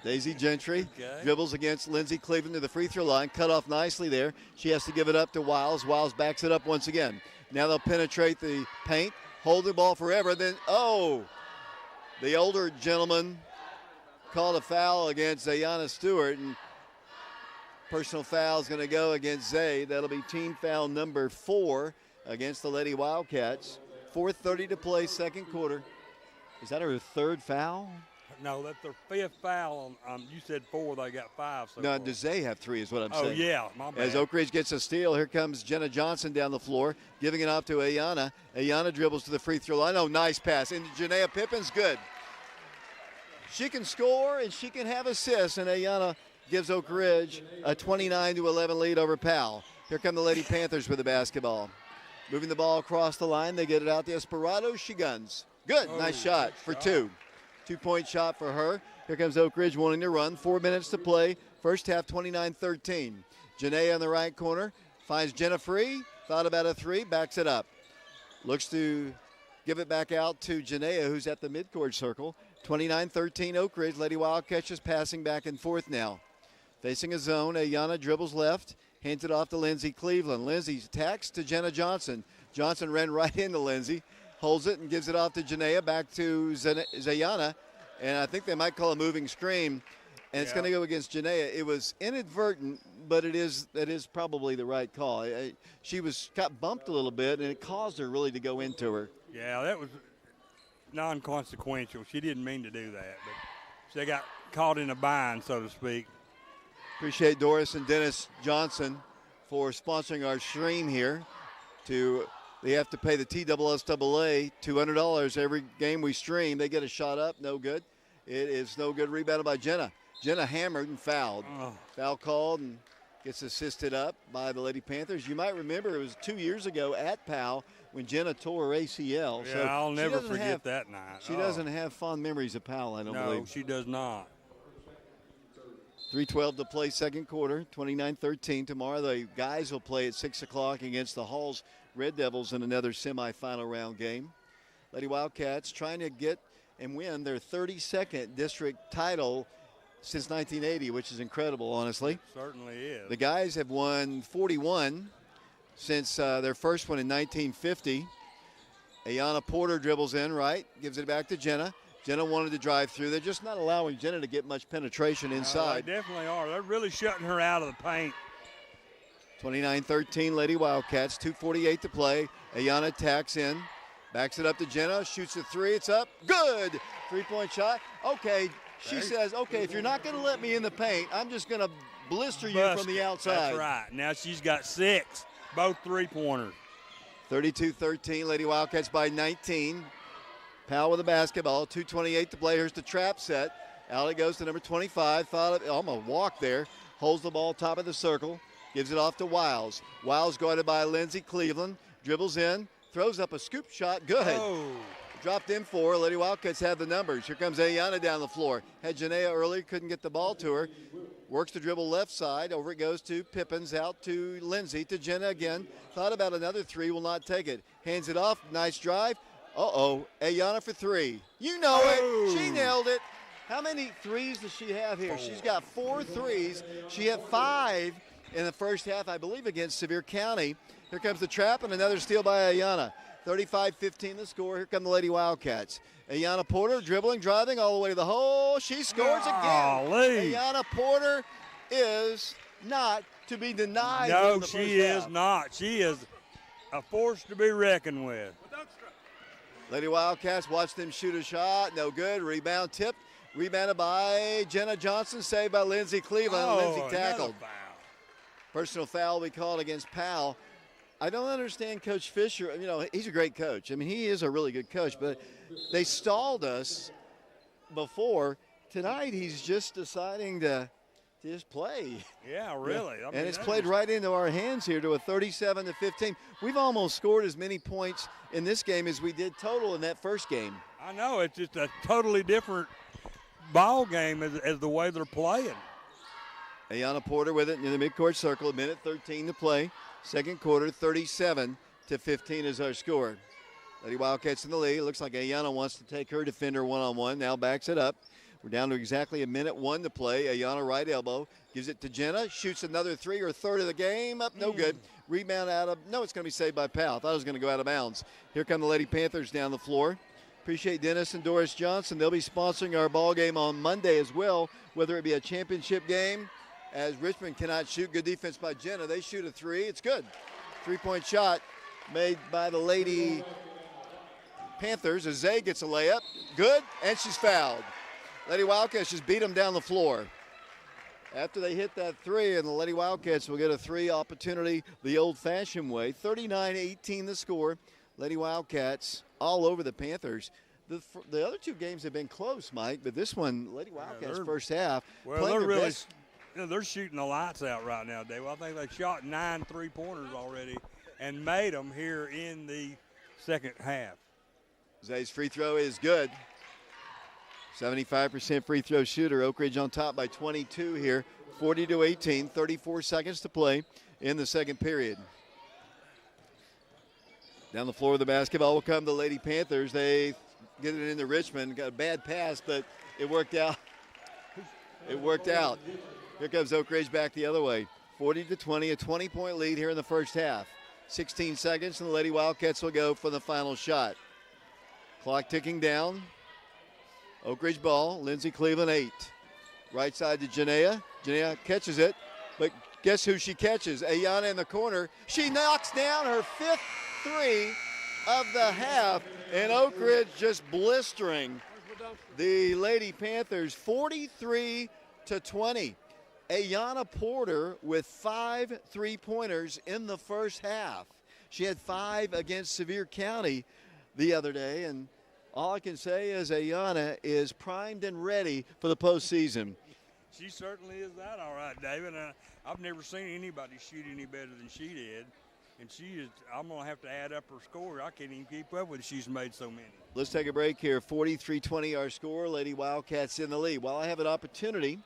Daisy Gentry dribbles against Lindsay Cleveland to the free throw line. Cut off nicely there. She has to give it up to Wiles. Wiles backs it up once again. Now they'll penetrate the paint. Hold the ball forever. Then, the older gentleman called a foul against Ayana Stewart. And personal foul is going to go against Zay. That'll be team foul number 4 against the Lady Wildcats. 4:30 to play, second quarter. Is that her third foul? No, that's their 5th foul. You said 4, they got 5. So no, far. does Zay have 3 is what I'm saying. Oh, yeah, my bad. As Oak Ridge gets a steal, here comes Jenna Johnson down the floor, giving it off to Ayana. Ayana dribbles to the free throw line. Oh, nice pass. And Janea Pippin's good. She can score and she can have assists, and Ayana gives Oak Ridge a 29-11 lead over Powell. Here come the Lady Panthers with the basketball. Moving the ball across the line, they get it out to Esperado. She guns. Good, nice shot for 2. 2-point shot for her. Here comes Oak Ridge wanting to run. 4 minutes to play. First half, 29-13. Janae on the right corner finds Jenna free. Thought about a 3, backs it up. Looks to give it back out to Janaea, who's at the midcourt circle. 29-13 Oak Ridge. Lady Wildcats is passing back and forth now. Facing a zone, Ayana dribbles left, hands it off to Lindsay Cleveland. Lindsay attacks to Jenna Johnson. Johnson ran right into Lindsay, holds it and gives it off to Janea, back to Zayana, and I think they might call a moving screen, and it's going to go against Janea. It was inadvertent, but that is probably the right call. She got bumped a little bit, and it caused her really to go into her. Yeah, that was non-consequential. She didn't mean to do that, but they got caught in a bind, so to speak. Appreciate Doris and Dennis Johnson for sponsoring our stream here. They have to pay the TSSAA $200 every game we stream. They get a shot up, no good. It is no good. Rebounded by Jenna. Jenna hammered and fouled. Foul called and gets assisted up by the Lady Panthers. You might remember it was 2 years ago at Powell when Jenna tore her ACL. Yeah, so I'll never forget that night. She doesn't have fond memories of Powell, I don't believe. No, she does not. 3:12 to play second quarter, 29-13. Tomorrow the guys will play at 6 o'clock against the Halls Red Devils in another semifinal round game. Lady Wildcats trying to get and win their 32nd district title since 1980, which is incredible, honestly. It certainly is. The guys have won 41 since their first one in 1950. Ayana Porter dribbles in, right, gives it back to Jenna. Jenna wanted to drive through. They're just not allowing Jenna to get much penetration inside. They definitely are. They're really shutting her out of the paint. 29-13 Lady Wildcats, 2:48 to play. Ayana tacks in, backs it up to Jenna, shoots a 3, it's up, good! 3-point shot. Okay, she says, okay, if you're not going to let me in the paint, I'm just going to blister you from the outside. That's right. Now she's got 6, both 3-pointers. 32-13, Lady Wildcats by 19. Powell with the basketball, 2:28 to play. Here's the trap set. Out it goes to number 25. Almost walk there. Holds the ball top of the circle. Gives it off to Wiles. Wiles guarded by Lindsay Cleveland. Dribbles in. Throws up a scoop shot. Good. Oh. Dropped in 4. Lady Wildcats have the numbers. Here comes Ayana down the floor. Had Janea early. Couldn't get the ball to her. Works the dribble left side. Over it goes to Pippins. Out to Lindsay. To Jenna again. Thought about another 3. Will not take it. Hands it off. Nice drive. Ayana for 3. You know it. She nailed it. How many 3s does she have here? She's got 4 3s. She had 5 in the first half, I believe, against Sevier County. Here comes the trap and another steal by Ayana. 35-15 the score. Here come the Lady Wildcats. Ayana Porter dribbling, driving all the way to the hole. She scores again. Ayana Porter is not to be denied. No, she is not. She is a force to be reckoned with. Lady Wildcats, watch them shoot a shot. No good. Rebound tipped. Rebounded by Jenna Johnson. Saved by Lindsay Cleveland. Lindsay tackled. Foul. Personal foul we called against Powell. I don't understand Coach Fisher. You know, he's a great coach. I mean, he is a really good coach, but they stalled us before. Tonight, he's just deciding to just play. Yeah, really. I mean, and it's played right into our hands here to a 37-15. We've almost scored as many points in this game as we did total in that first game. I know. It's just a totally different ball game as the way they're playing. Ayana Porter with it in the midcourt circle, a minute 13 to play. Second quarter, 37-15 is our score. Lady Wildcats in the lead. Looks like Ayana wants to take her defender one-on-one. Now backs it up. We're down to exactly a minute 1 to play. Ayana right elbow. Gives it to Jenna. Shoots another three, or third of the game. Up, no good. Rebound out of, no, it's going to be saved by Powell. I thought it was going to go out of bounds. Here come the Lady Panthers down the floor. Appreciate Dennis and Doris Johnson. They'll be sponsoring our ball game on Monday as well, whether it be a championship game, as Richmond cannot shoot. Good defense by Jenna. They shoot a three. It's good. Three-point shot made by the Lady Panthers. Azay gets a layup. Good, and she's fouled. Lady Wildcats just beat them down the floor. After they hit that three, and the Lady Wildcats will get a three opportunity the old-fashioned way. 39-18 the score. Lady Wildcats all over the Panthers. The other two games have been close, Mike, but this one, Lady Wildcats first half. Well, they're really, they're shooting the lights out right now, Dave. I think they shot 9 3-pointers already and made them here in the second half. Zay's free throw is good. 75% free throw shooter. Oak Ridge on top by 22 here. 40-18, 34 seconds to play in the second period. Down the floor of the basketball will come the Lady Panthers. They get it into Richmond. Got a bad pass, but it worked out. It worked out. Here comes Oak Ridge back the other way. 40-20, a 20-point lead here in the first half. 16 seconds, and the Lady Wildcats will go for the final shot. Clock ticking down. Oak Ridge ball, Lindsey Cleveland 8. Right side to Janea. Janea catches it, but guess who she catches? Ayana in the corner. She knocks down her 5th three of the half, and Oak Ridge just blistering the Lady Panthers 43-20. Ayana Porter with 5 3-pointers in the first half. She had 5 against Sevier County the other day, and all I can say is Ayana is primed and ready for the postseason. She certainly is that, all right, David. I've never seen anybody shoot any better than she did. And she is, I'm going to have to add up her score. I can't even keep up with it. She's made so many. Let's take a break here. 43-20 our score. Lady Wildcats in the lead. While I have an opportunity,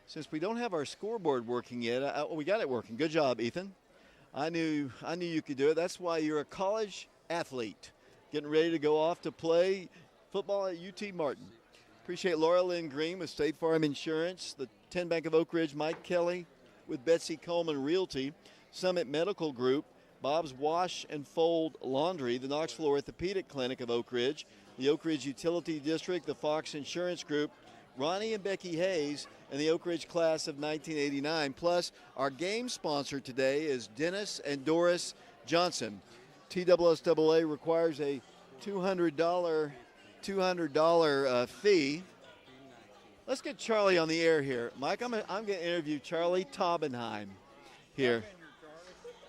since we don't have our scoreboard working yet, we got it working. Good job, Ethan. I knew you could do it. That's why you're a college athlete, getting ready to go off to play football at UT Martin. Appreciate Laura Lynn Green with State Farm Insurance, the 10 Bank of Oak Ridge, Mike Kelly with Betsy Coleman Realty, Summit Medical Group, Bob's Wash and Fold Laundry, the Knoxville Orthopedic Clinic of Oak Ridge, the Oak Ridge Utility District, the Fox Insurance Group, Ronnie and Becky Hayes, and the Oak Ridge class of 1989. Plus, our game sponsor today is Dennis and Doris Johnson. TSSAA requires a $200 fee. Let's get Charlie on the air here. Mike, I'm going to interview Charlie Taubenheim here.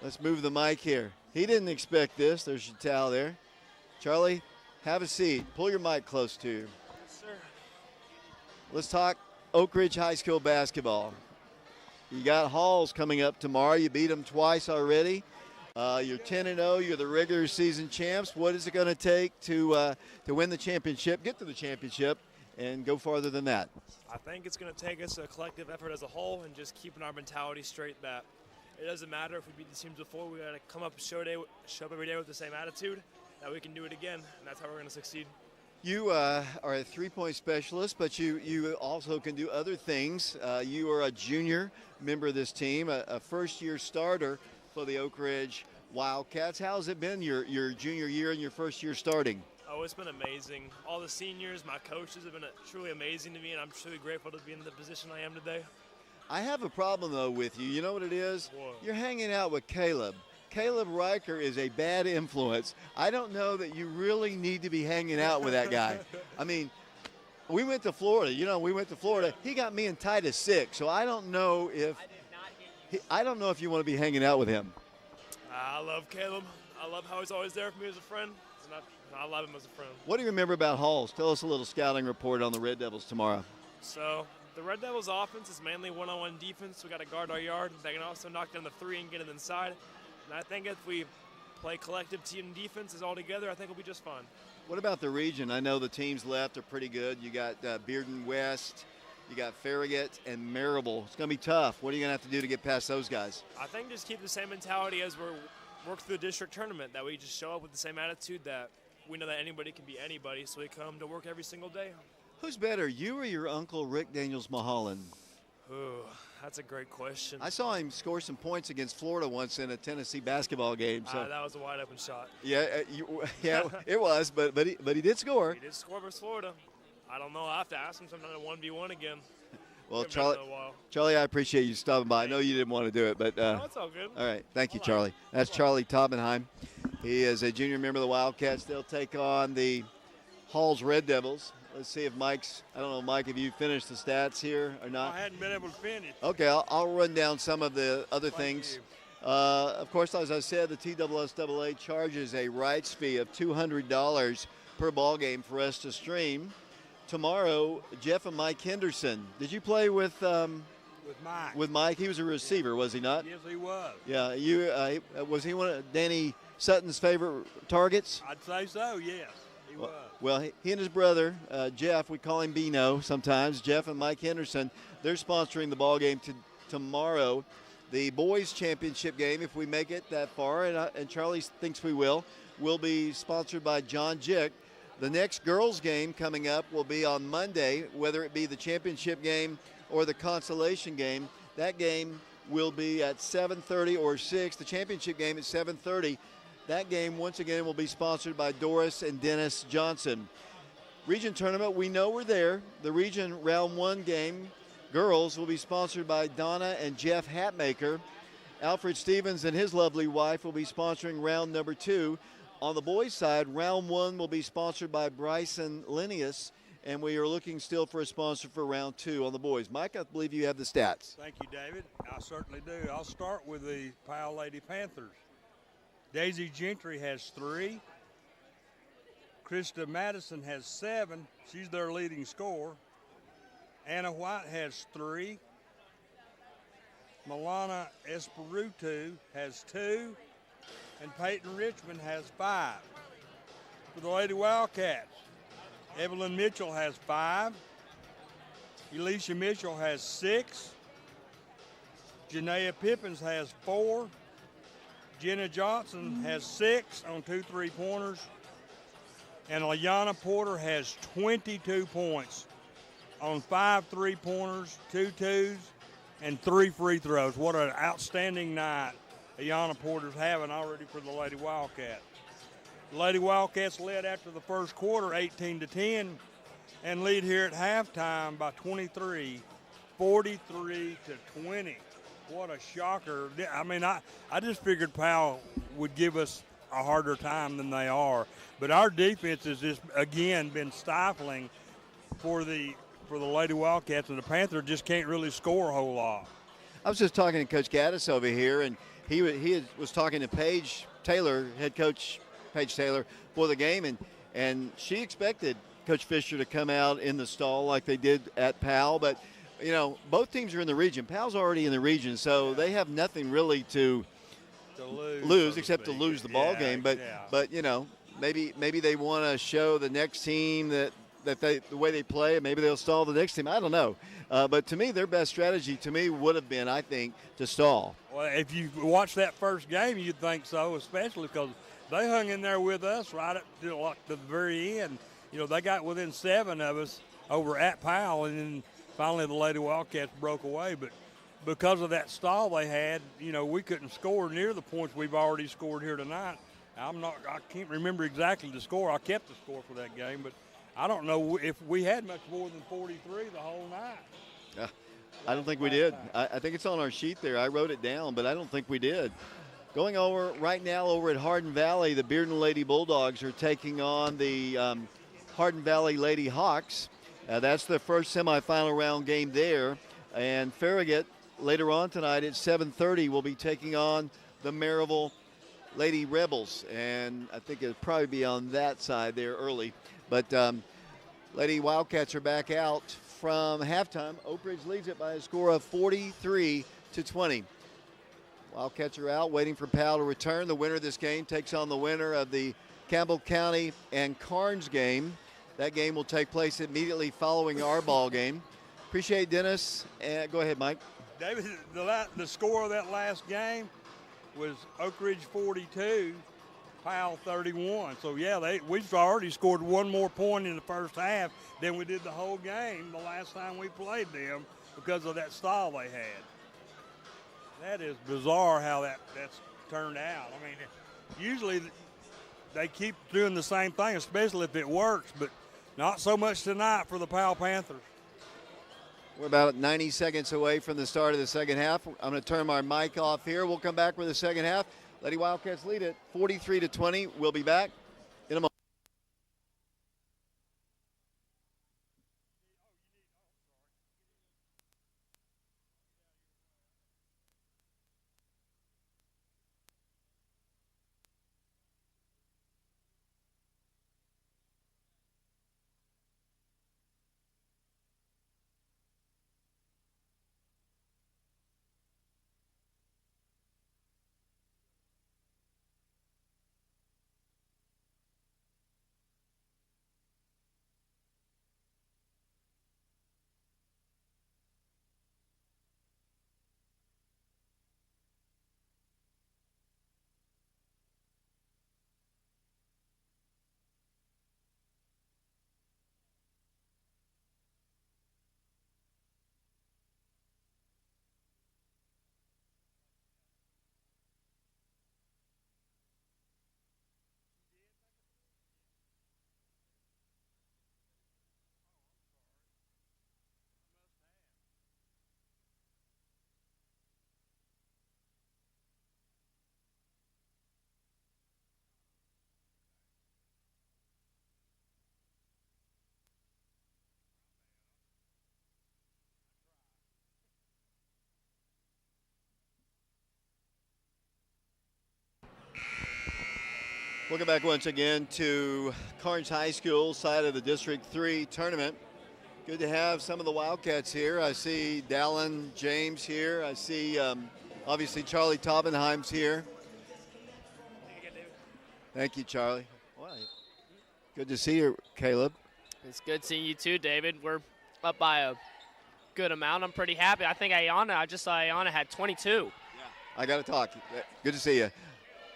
Let's move the mic here. He didn't expect this. There's your towel there. Charlie, have a seat. Pull your mic close to you. Yes, sir. Let's talk Oak Ridge High School basketball. You got Halls coming up tomorrow. You beat them twice already. You're 10-0. You're the regular season champs. What is it going to take to win the championship, get to the championship, and go farther than that? I think it's going to take us a collective effort as a whole and just keeping our mentality straight that it doesn't matter if we beat the teams before. We got to come up and show up every day with the same attitude that we can do it again, and that's how we're going to succeed. You are a three-point specialist, but you also can do other things. You are a junior member of this team, a first-year starter for the Oak Ridge Wildcats. How's it been your junior year and your first year starting? Oh, it's been amazing. All the seniors, my coaches have been truly amazing to me, and I'm truly grateful to be in the position I am today. I have a problem, though, with you. You know what it is? Whoa. You're hanging out with Caleb. Caleb Riker is a bad influence. I don't know that you really need to be hanging out with that guy. I mean, we went to Florida. He got me and Titus 6, so I don't know if you want to be hanging out with him. I love Caleb. I love how he's always there for me as a friend. And I love him as a friend. What do you remember about Halls? Tell us a little scouting report on the Red Devils tomorrow. So the Red Devils' offense is mainly one-on-one defense. We got to guard our yard. They can also knock down the three and get it inside. And I think if we play collective team defenses all together, I think we'll be just fine. What about the region? I know the teams left are pretty good. You got Bearden West, you got Farragut, and Marable. It's going to be tough. What are you going to have to do to get past those guys? I think just keep the same mentality as we're working through the district tournament, that we just show up with the same attitude that we know that anybody can be anybody, so we come to work every single day. Who's better, you or your uncle Rick Daniels Mulholland? Ooh, that's a great question. I saw him score some points against Florida once in a Tennessee basketball game. So that was a wide open shot. Yeah, yeah, it was, but he did score. He did score versus Florida. I don't know. I have to ask him sometime to 1v1 again. Well, Charlie, I appreciate you stopping by. I know you didn't want to do it, but no, it's all good. All right, thank you, Charlie. That's Charlie Toppenheim. He is a junior member of the Wildcats. They'll take on the Halls Red Devils. Let's see if Mike's, I don't know, Mike, have you finished the stats here or not? I hadn't been able to finish. Okay, I'll run down some of the other things. Of course, as I said, the TSSAA charges a rights fee of $200 per ball game for us to stream. Tomorrow, Jeff and Mike Henderson. Did you play with Mike? With Mike, he was a receiver, was he not? Yes, he was. Yeah, was he one of Danny Sutton's favorite targets? I'd say so. Yes, he was. Well, he and his brother Jeff, we call him Bino sometimes. Jeff and Mike Henderson, they're sponsoring the ball game tomorrow. The boys' championship game, if we make it that far, and Charlie thinks we will be sponsored by John Jick. The next girls' game coming up will be on Monday, whether it be the championship game or the consolation game. That game will be at 7:30 or 6. The championship game at 7:30. That game, once again, will be sponsored by Doris and Dennis Johnson. Region tournament, we know we're there. The region round 1 game, girls, will be sponsored by Donna and Jeff Hatmaker. Alfred Stevens and his lovely wife will be sponsoring round number 2. On the boys' side, round 1 will be sponsored by Bryson Linnaeus, and we are looking still for a sponsor for round 2 on the boys. Mike, I believe you have the stats. Thank you, David. I certainly do. I'll start with the Powell Lady Panthers. Daisy Gentry has 3. Krista Madison has 7. She's their leading scorer. Anna White has 3. Milana Espiritu has 2. And Peyton Richmond has 5. For the Lady Wildcats, Evelyn Mitchell has 5. Elisha Mitchell has 6. Janaea Pippins has 4. Jenna Johnson has 6 on 2 3-pointers. And Liana Porter has 22 points on 5 3-pointers, 2 2s, and 3 free throws. What an outstanding night Liana Porter's having already for the Lady Wildcats. The Lady Wildcats led after the first quarter 18-10 and lead here at halftime by 23, 43-20. What a shocker. I mean, I just figured Powell would give us a harder time than they are. But our defense has just, again, been stifling for the Lady Wildcats, and the Panthers just can't really score a whole lot. I was just talking to Coach Gaddis over here, and he was talking to Paige Taylor, head coach Paige Taylor, for the game, and she expected Coach Fisher to come out in the stall like they did at Powell. But, you know, both teams are in the region. Powell's already in the region, so they have nothing really to lose except to lose the ball game. But you know, maybe they want to show the next team that the way they play, maybe they'll stall the next team. I don't know. But to me, their best strategy would have been, I think, to stall. Well, if you watch that first game, you'd think so, especially because they hung in there with us right up to the very end. You know, they got within 7 of us over at Powell, and then finally the Lady Wildcats broke away. But because of that stall they had, you know, we couldn't score near the points we've already scored here tonight. I can't remember exactly the score. I kept the score for that game, but I don't know if we had much more than 43 the whole night. Yeah, I don't think we did. I think it's on our sheet there. I wrote it down, but I don't think we did. Going over right now over at Hardin Valley, the Bearden Lady Bulldogs are taking on the Hardin Valley Lady Hawks. That's the first semifinal round game there. And Farragut later on tonight at 7:30 will be taking on the Maryville Lady Rebels, and I think it'll probably be on that side there early. But Lady Wildcats are back out from halftime. Oak Ridge leads it by a score of 43-20. Wildcats are out, waiting for Powell to return. The winner of this game takes on the winner of the Campbell County and Carnes game. That game will take place immediately following our ball game. Appreciate Dennis. And go ahead, Mike. David, the score of that last game was Oak Ridge 42, Powell 31. So, yeah, we've already scored one more point in the first half than we did the whole game the last time we played them because of that style they had. That is bizarre how that's turned out. I mean, usually they keep doing the same thing, especially if it works, but not so much tonight for the Powell Panthers. We're about 90 seconds away from the start of the second half. I'm going to turn my mic off here. We'll come back with the second half. Lady Wildcats lead it 43-20. We'll be back in a moment. Welcome back once again to Carnes High School side of the District 3 tournament. Good to have some of the Wildcats here. I see Dallin James here. I see obviously Charlie Taubenheim's here. Thank you, Charlie. Well, good to see you, Caleb. It's good seeing you too, David. We're up by a good amount. I'm pretty happy. I think I just saw Ayana had 22. Yeah, I got to talk. Good to see you.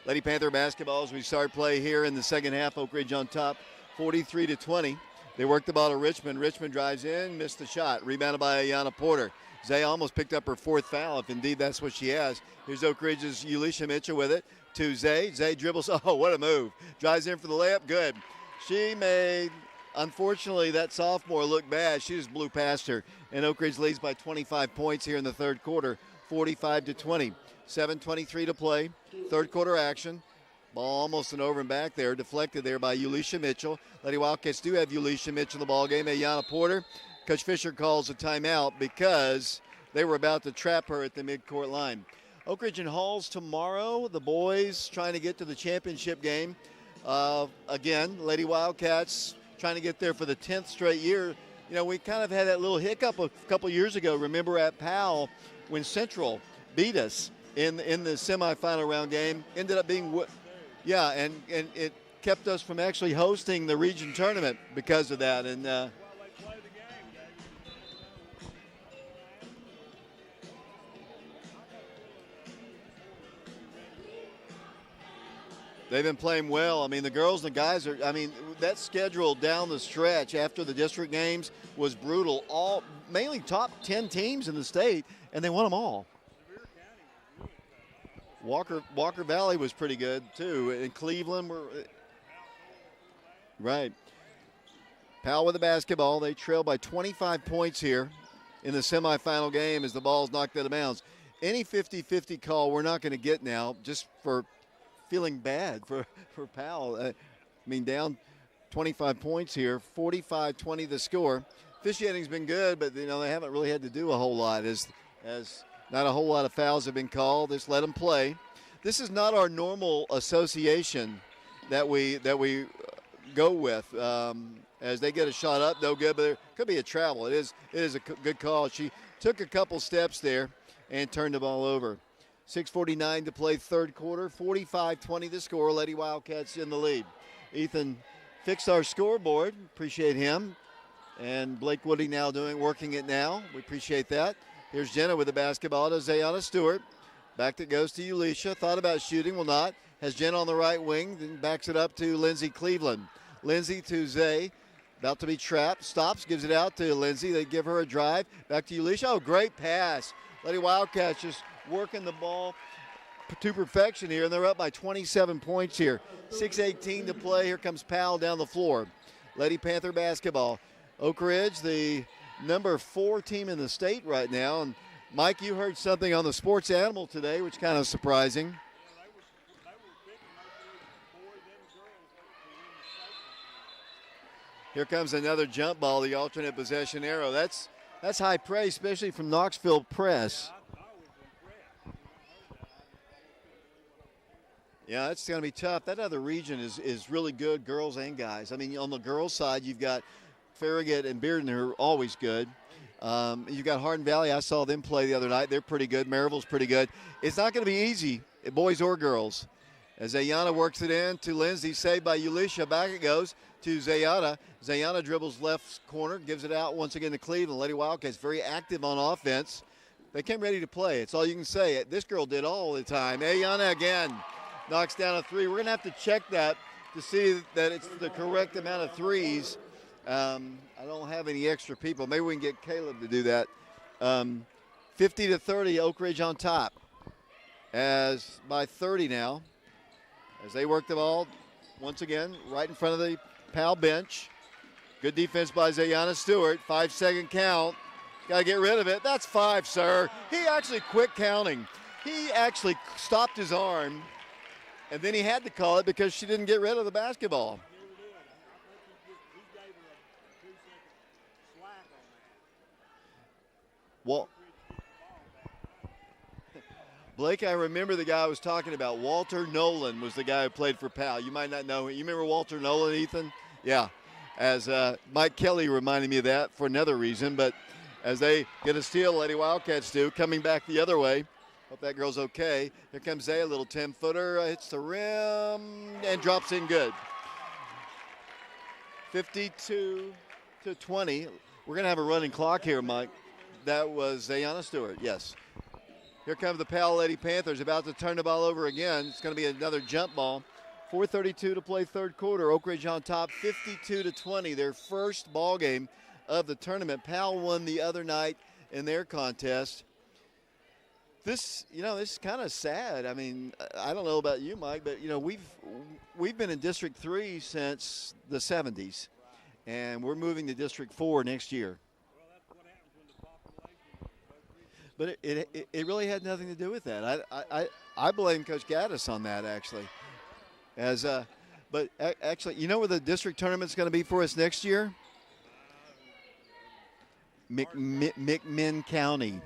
Lady Panther basketball as we start play here in the second half. Oak Ridge on top, 43-20. They work the ball to Richmond. Richmond drives in, missed the shot. Rebounded by Ayana Porter. Zay almost picked up her fourth foul, if indeed that's what she has. Here's Oak Ridge's Ulisha Mitchell with it to Zay. Zay dribbles. Oh, what a move. Drives in for the layup. Good. She made, unfortunately, that sophomore look bad. She just blew past her. And Oak Ridge leads by 25 points here in the third quarter, 45-20. 7:23 to play. Third quarter action. Ball almost an over and back there. Deflected there by Ulisha Mitchell. Lady Wildcats do have Ulisha Mitchell in the ball game. Ayana Porter. Coach Fisher calls a timeout because they were about to trap her at the midcourt line. Oak Ridge and Halls tomorrow. The boys trying to get to the championship game. Again, Lady Wildcats trying to get there for the 10th straight year. You know, we kind of had that little hiccup a couple years ago. Remember at Powell when Central beat us in the semifinal round game. Ended up being, yeah, and it kept us from actually hosting the region tournament because of that. And they've been playing well. I mean, the girls and the guys are, I mean, that schedule down the stretch after the district games was brutal. All mainly top 10 teams in the state, and they won them all. Walker Valley was pretty good too, and Cleveland were right. Powell with the basketball. They trail by 25 points here in the semifinal game as the ball's knocked out of bounds. Any 50-50 call we're not going to get now, just for feeling bad for Powell. I mean, down 25 points here, 45-20 the score. Officiating's been good, but you know they haven't really had to do a whole lot as not a whole lot of fouls have been called. Just let them play. this is not our normal association that we go with. As they get a shot up, no good, but there could be a travel. It is a good call. She took a couple steps there and turned the ball over. 6:49 to play third quarter, 45-20 the score. Lady Wildcats in the lead. Ethan fixed our scoreboard. Appreciate him. And Blake Woody now working it now. We appreciate that. Here's Jenna with the basketball to Zayana Stewart. Back that goes to Ulisha. Thought about shooting, will not. Has Jenna on the right wing, then backs it up to Lindsay Cleveland. Lindsay to Zay. About to be trapped. Stops, gives it out to Lindsay. They give her a drive. Back to Ulisha. Oh, great pass. Lady Wildcats just working the ball to perfection here, and they're up by 27 points here. 6:18 to play. Here comes Powell down the floor. Lady Panther basketball. Oak Ridge, the number 4 team in the state right now. And Mike, you heard something on the Sports Animal today, which kind of surprising. Here comes another jump ball, the alternate possession arrow. That's high praise, especially from Knoxville Press. Yeah, it's going to be tough. That other region is really good, girls and guys. I mean, on the girls' side, you've got Farragut and Bearden, who are always good. You've got Hardin Valley. I saw them play the other night. They're pretty good. Maryville's pretty good. It's not going to be easy, boys or girls. As Zayana works it in to Lindsay, saved by Ulisha. Back it goes to Zayana. Zayana dribbles left corner, gives it out once again to Cleveland. Lady Wildcats very active on offense. They came ready to play. It's all you can say. This girl did all the time. Zayana again knocks down a 3. We're going to have to check that to see that it's the correct amount of threes. I don't have any extra people. Maybe we can get Caleb to do that. 50-30, Oak Ridge on top. As by 30 now. As they work the ball once again right in front of the Powell bench. Good defense by Zayana Stewart. 5-second count. Got to get rid of it. That's 5, sir. He actually quit counting. He actually stopped his arm, and then he had to call it because she didn't get rid of the basketball. Well, Blake, I remember the guy I was talking about. Walter Nolan was the guy who played for Powell. You might not know him. You remember Walter Nolan, Ethan? Yeah. As Mike Kelly reminded me of that for another reason. But as they get a steal, Lady Wildcats do, coming back the other way. Hope that girl's okay. Here comes Zay, a little 10-footer. Hits the rim and drops in good. 52-20. We're going to have a running clock here, Mike. That was Zayana Stewart, yes. Here comes the Powell Lady Panthers, about to turn the ball over again. It's going to be another jump ball. 4:32 to play third quarter. Oak Ridge on top, 52-20. Their first ball game of the tournament. Powell won the other night in their contest. This is kind of sad. I mean, I don't know about you, Mike, but we've been in District 3 since the 70s, and we're moving to District 4 next year. But it really had nothing to do with that. I blame Coach Gaddis on that, actually. But actually, you know where the district tournament's going to be for us next year? McMinn County.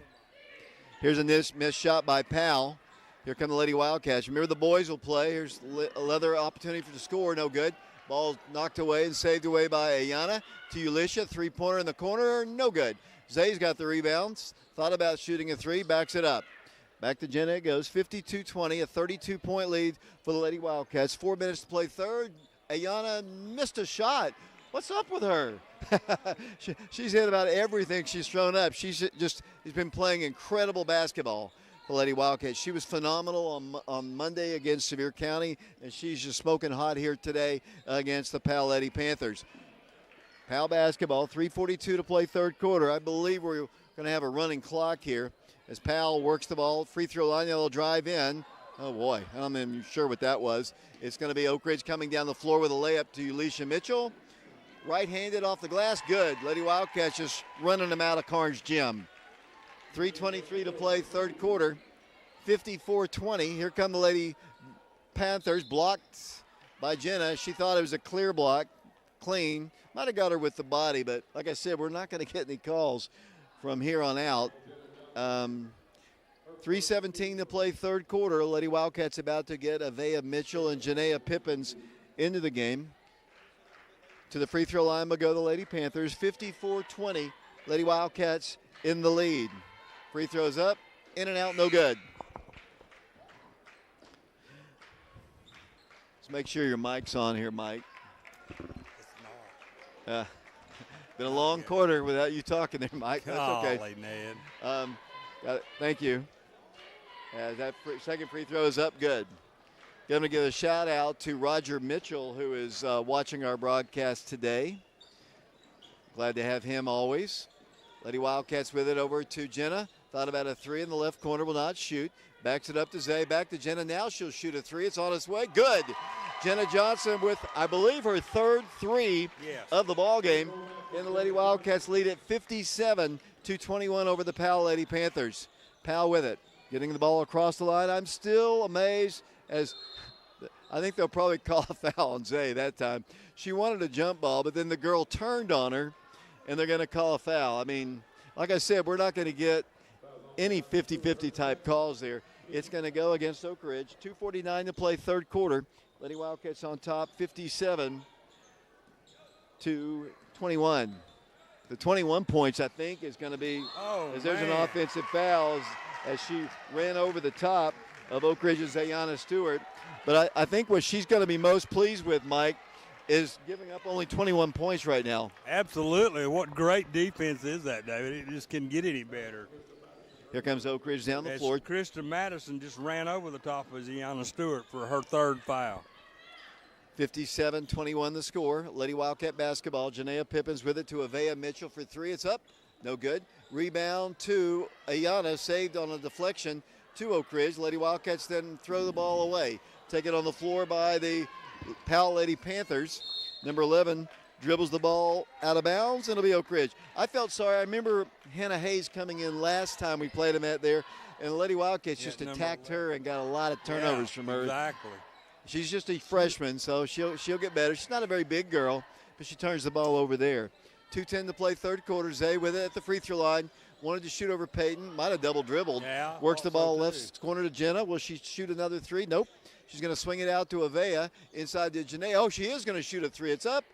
Here's a missed shot by Powell. Here come the Lady Wildcats. Remember, the boys will play. Here's another opportunity for the score. No good. Ball knocked away and saved away by Ayana to Ulisha. Three-pointer in the corner. No good. Zay's got the rebounds. Thought about shooting a 3. Backs it up. Back to Jenna it goes. 52-20. A 32-point lead for the Lady Wildcats. 4 minutes to play third. Ayana missed a shot. What's up with her? She's hit about everything she's thrown up. She's been playing incredible basketball for Lady Wildcats. She was phenomenal on Monday against Sevier County, and she's just smoking hot here today against the Powell Lady Panthers. Powell basketball, 3:42 to play third quarter. I believe we're going to have a running clock here as Powell works the ball. Free throw line, they'll drive in. Oh, boy, I'm not even sure what that was. It's going to be Oak Ridge coming down the floor with a layup to Ulisha Mitchell. Right-handed off the glass, good. Lady Wildcats just running them out of Carnes Gym. 3:23 to play third quarter, 54-20. Here come the Lady Panthers, blocked by Jenna. She thought it was a clear block, clean. Might have got her with the body, but like I said, we're not going to get any calls from here on out. 3:17 to play third quarter. Lady Wildcats about to get Avea Mitchell and Janaea Pippins into the game. To the free throw line will go the Lady Panthers. 54-20. Lady Wildcats in the lead. Free throws up, in and out, no good. Let's make sure your mic's on here, Mike. Been a long quarter without you talking there, Mike. That's okay. Golly, Ned. Thank you. That second free throw is up good. Going to give a shout out to Roger Mitchell, who is watching our broadcast today. Glad to have him always. Lady Wildcats with it over to Jenna. Thought about a three in the left corner, will not shoot. Backs it up to Zay, back to Jenna. Now she'll shoot a three. It's on its way. Good. Jenna Johnson with, I believe, her third three of the ball game. And the Lady Wildcats lead at 57-21 over the Powell Lady Panthers. Powell with it, getting the ball across the line. I'm still amazed as I think they'll probably call a foul on Zay that time. She wanted a jump ball, but then the girl turned on her, and they're going to call a foul. I mean, like I said, we're not going to get any 50-50 type calls there. It's going to go against Oak Ridge. 2:49 to play third quarter. Lady Wildcats on top, 57-21. The 21 points, I think, is going to be as there's an offensive foul as she ran over the top of Oak Ridge's Ayana Stewart. But I think what she's going to be most pleased with, Mike, is giving up only 21 points right now. Absolutely. What great defense is that, David? It just couldn't get any better. Here comes Oak Ridge down the floor. Krista Madison just ran over the top of Ayana Stewart for her third foul. 57-21 the score. Lady Wildcat basketball. Janaea Pippins with it to Avea Mitchell for three. It's up. No good. Rebound to Ayana, saved on a deflection to Oak Ridge. Lady Wildcats then throw the ball away. Taken on the floor by the Powell Lady Panthers. Number 11 dribbles the ball out of bounds, and it'll be Oak Ridge. I felt sorry. I remember Hannah Hayes coming in last time we played them at there, and the Lady Wildcats just attacked her and got a lot of turnovers from her. Exactly. She's just a freshman, so she'll get better. She's not a very big girl, but she turns the ball over there. 2:10 to play third quarter. Zay with it at the free throw line. Wanted to shoot over Peyton. Might have double dribbled. Yeah, works the ball left corner to Jenna. Will she shoot another three? Nope. She's going to swing it out to Avea inside to Janae. Oh, she is going to shoot a three. It's up.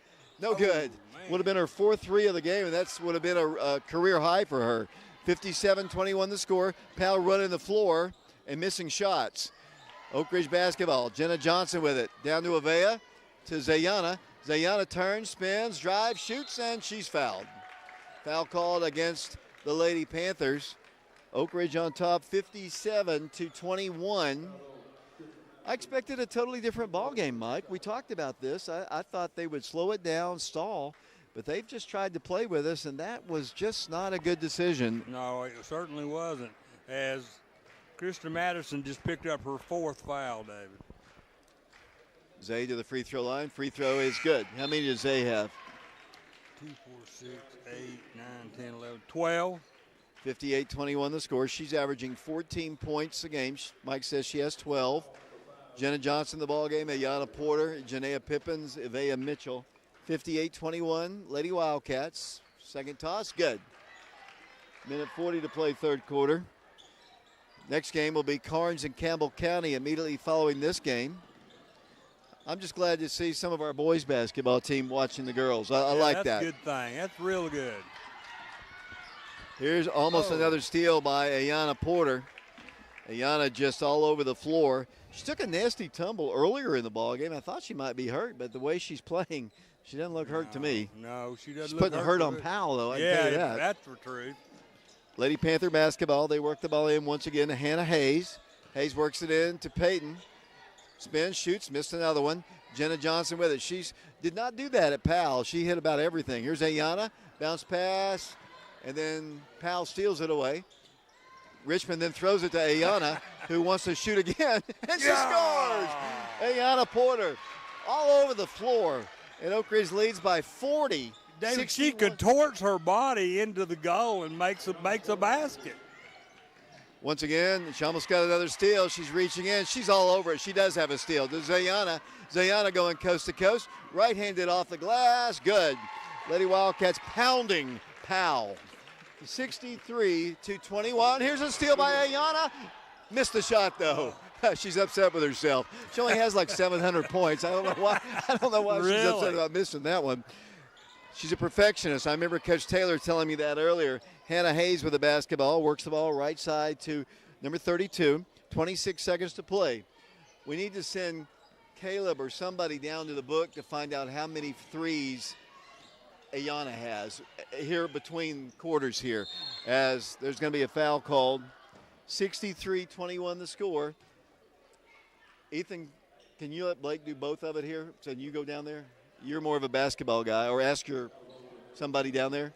No good. Would have been her fourth three of the game, and that's would have been a career high for her. 57-21 the score. Powell running the floor and missing shots. Oak Ridge basketball. Jenna Johnson with it. Down to Avea, to Zayana. Zayana turns, spins, drives, shoots, and she's fouled. Foul called against the Lady Panthers. Oak Ridge on top, 57-21. I expected a totally different ball game, Mike. We talked about this. I thought they would slow it down, stall, but they've just tried to play with us, and that was just not a good decision. No, it certainly wasn't, as Krista Madison just picked up her fourth foul, David. Zay to the free throw line. Free throw is good. How many does Zay have? 2, 4, 6, 8, 9, 10, 11, 12. 58-21 the score. She's averaging 14 points a game. Mike says she has 12. Jenna Johnson the ball game. Ayana Porter, Janaea Pippins, Avea Mitchell. 58-21, Lady Wildcats. Second toss, good. Minute 40 to play third quarter. Next game will be Karnes and Campbell County immediately following this game. I'm just glad to see some of our boys basketball team watching the girls. I like that. That's a good thing. That's real good. Here's almost another steal by Ayana Porter. Ayana just all over the floor. She took a nasty tumble earlier in the ball game. I thought she might be hurt, but the way she's playing, she doesn't look hurt to me. No, she doesn't. She's putting hurt on Powell, though. I can tell you that. That's the truth. Lady Panther basketball. They work the ball in once again to Hannah Hayes. Hayes works it in to Peyton. Spins, shoots, missed another one. Jenna Johnson with it. She did not do that at Powell. She hit about everything. Here's Ayana. Bounce pass, and then Powell steals it away. Richmond then throws it to Ayana, who wants to shoot again, and she scores! Ayana Porter all over the floor, and Oak Ridge leads by 40. David, she contorts her body into the goal and makes a basket. Once again, she almost got another steal. She's reaching in. She's all over it. She does have a steal. To Zayana. Zayana going coast to coast. Right-handed off the glass. Good. Lady Wildcats pounding Powell. 63-21. Here's a steal by Ayana. Missed the shot though. She's upset with herself. She only has like 700 points. I don't know why. Really? She's upset about missing that one. She's a perfectionist. I remember Coach Taylor telling me that earlier. Hannah Hayes with the basketball, works the ball right side to number 32. 26 seconds to play. We need to send Caleb or somebody down to the book to find out how many threes Ayana has here between quarters here, as there's going to be a foul called. 63-21 the score. Ethan, can you let Blake do both of it here? So you go down there? You're more of a basketball guy, or ask somebody down there.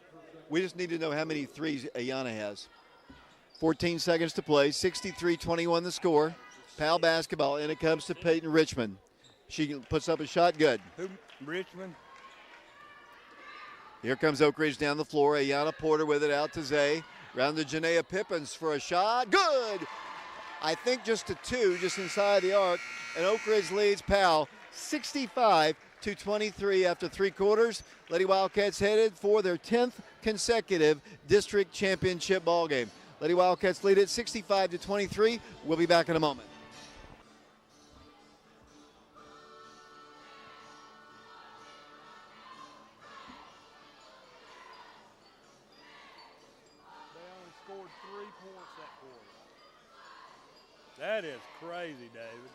We just need to know how many threes Ayana has. 14 seconds to play, 63-21 the score. Powell basketball, and it comes to Peyton Richmond. She puts up a shot, good. Who, Richmond? Here comes Oak Ridge down the floor. Ayana Porter with it out to Zay. Round to Janaea Pippins for a shot, good! I think just a two, just inside the arc, and Oak Ridge leads Powell 65-23 after three quarters. Lady Wildcats headed for their 10th consecutive district championship ball game. Lady Wildcats lead it 65-23. We'll be back in a moment. They only scored 3 points that quarter. That is crazy, David.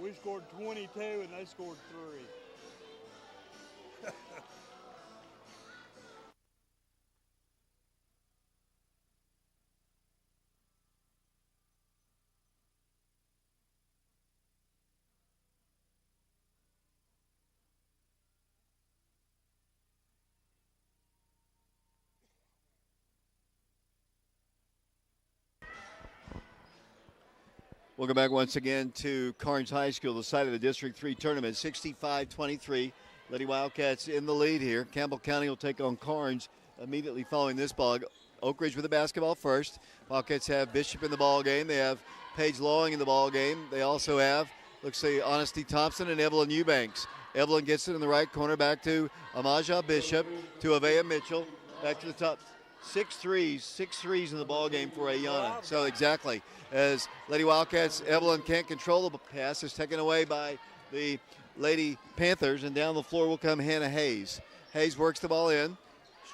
We scored 22 and they scored 3. Welcome back once again to Carnes High School, the site of the District 3 tournament, 65-23. Lady Wildcats in the lead here. Campbell County will take on Carnes immediately following this ball. Oak Ridge with the basketball first. Wildcats have Bishop in the ball game. They have Paige Lawing in the ball game. They also have, looks like, Honesty Thompson and Evelyn Eubanks. Evelyn gets it in the right corner, back to Amaja Bishop, to Avea Mitchell, back to the top. 6 threes in the ball game for Ayana. So exactly, as Lady Wildcats, Evelyn can't control the pass. It's taken away by the Lady Panthers, and down the floor will come Hannah Hayes. Hayes works the ball in,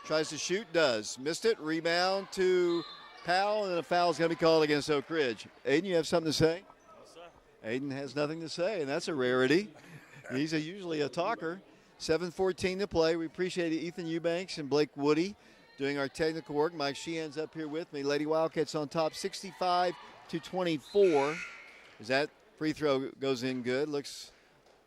tries to shoot, does. Missed it, rebound to Powell, and a foul is going to be called against Oak Ridge. Aiden, you have something to say? Yes, sir. Aiden has nothing to say, and that's a rarity. He's usually a talker. 7:14 to play. We appreciate Ethan Eubanks and Blake Woody doing our technical work. Mike Sheehan's up here with me. Lady Wildcats on top, 65-24. As that free throw goes in good. Let's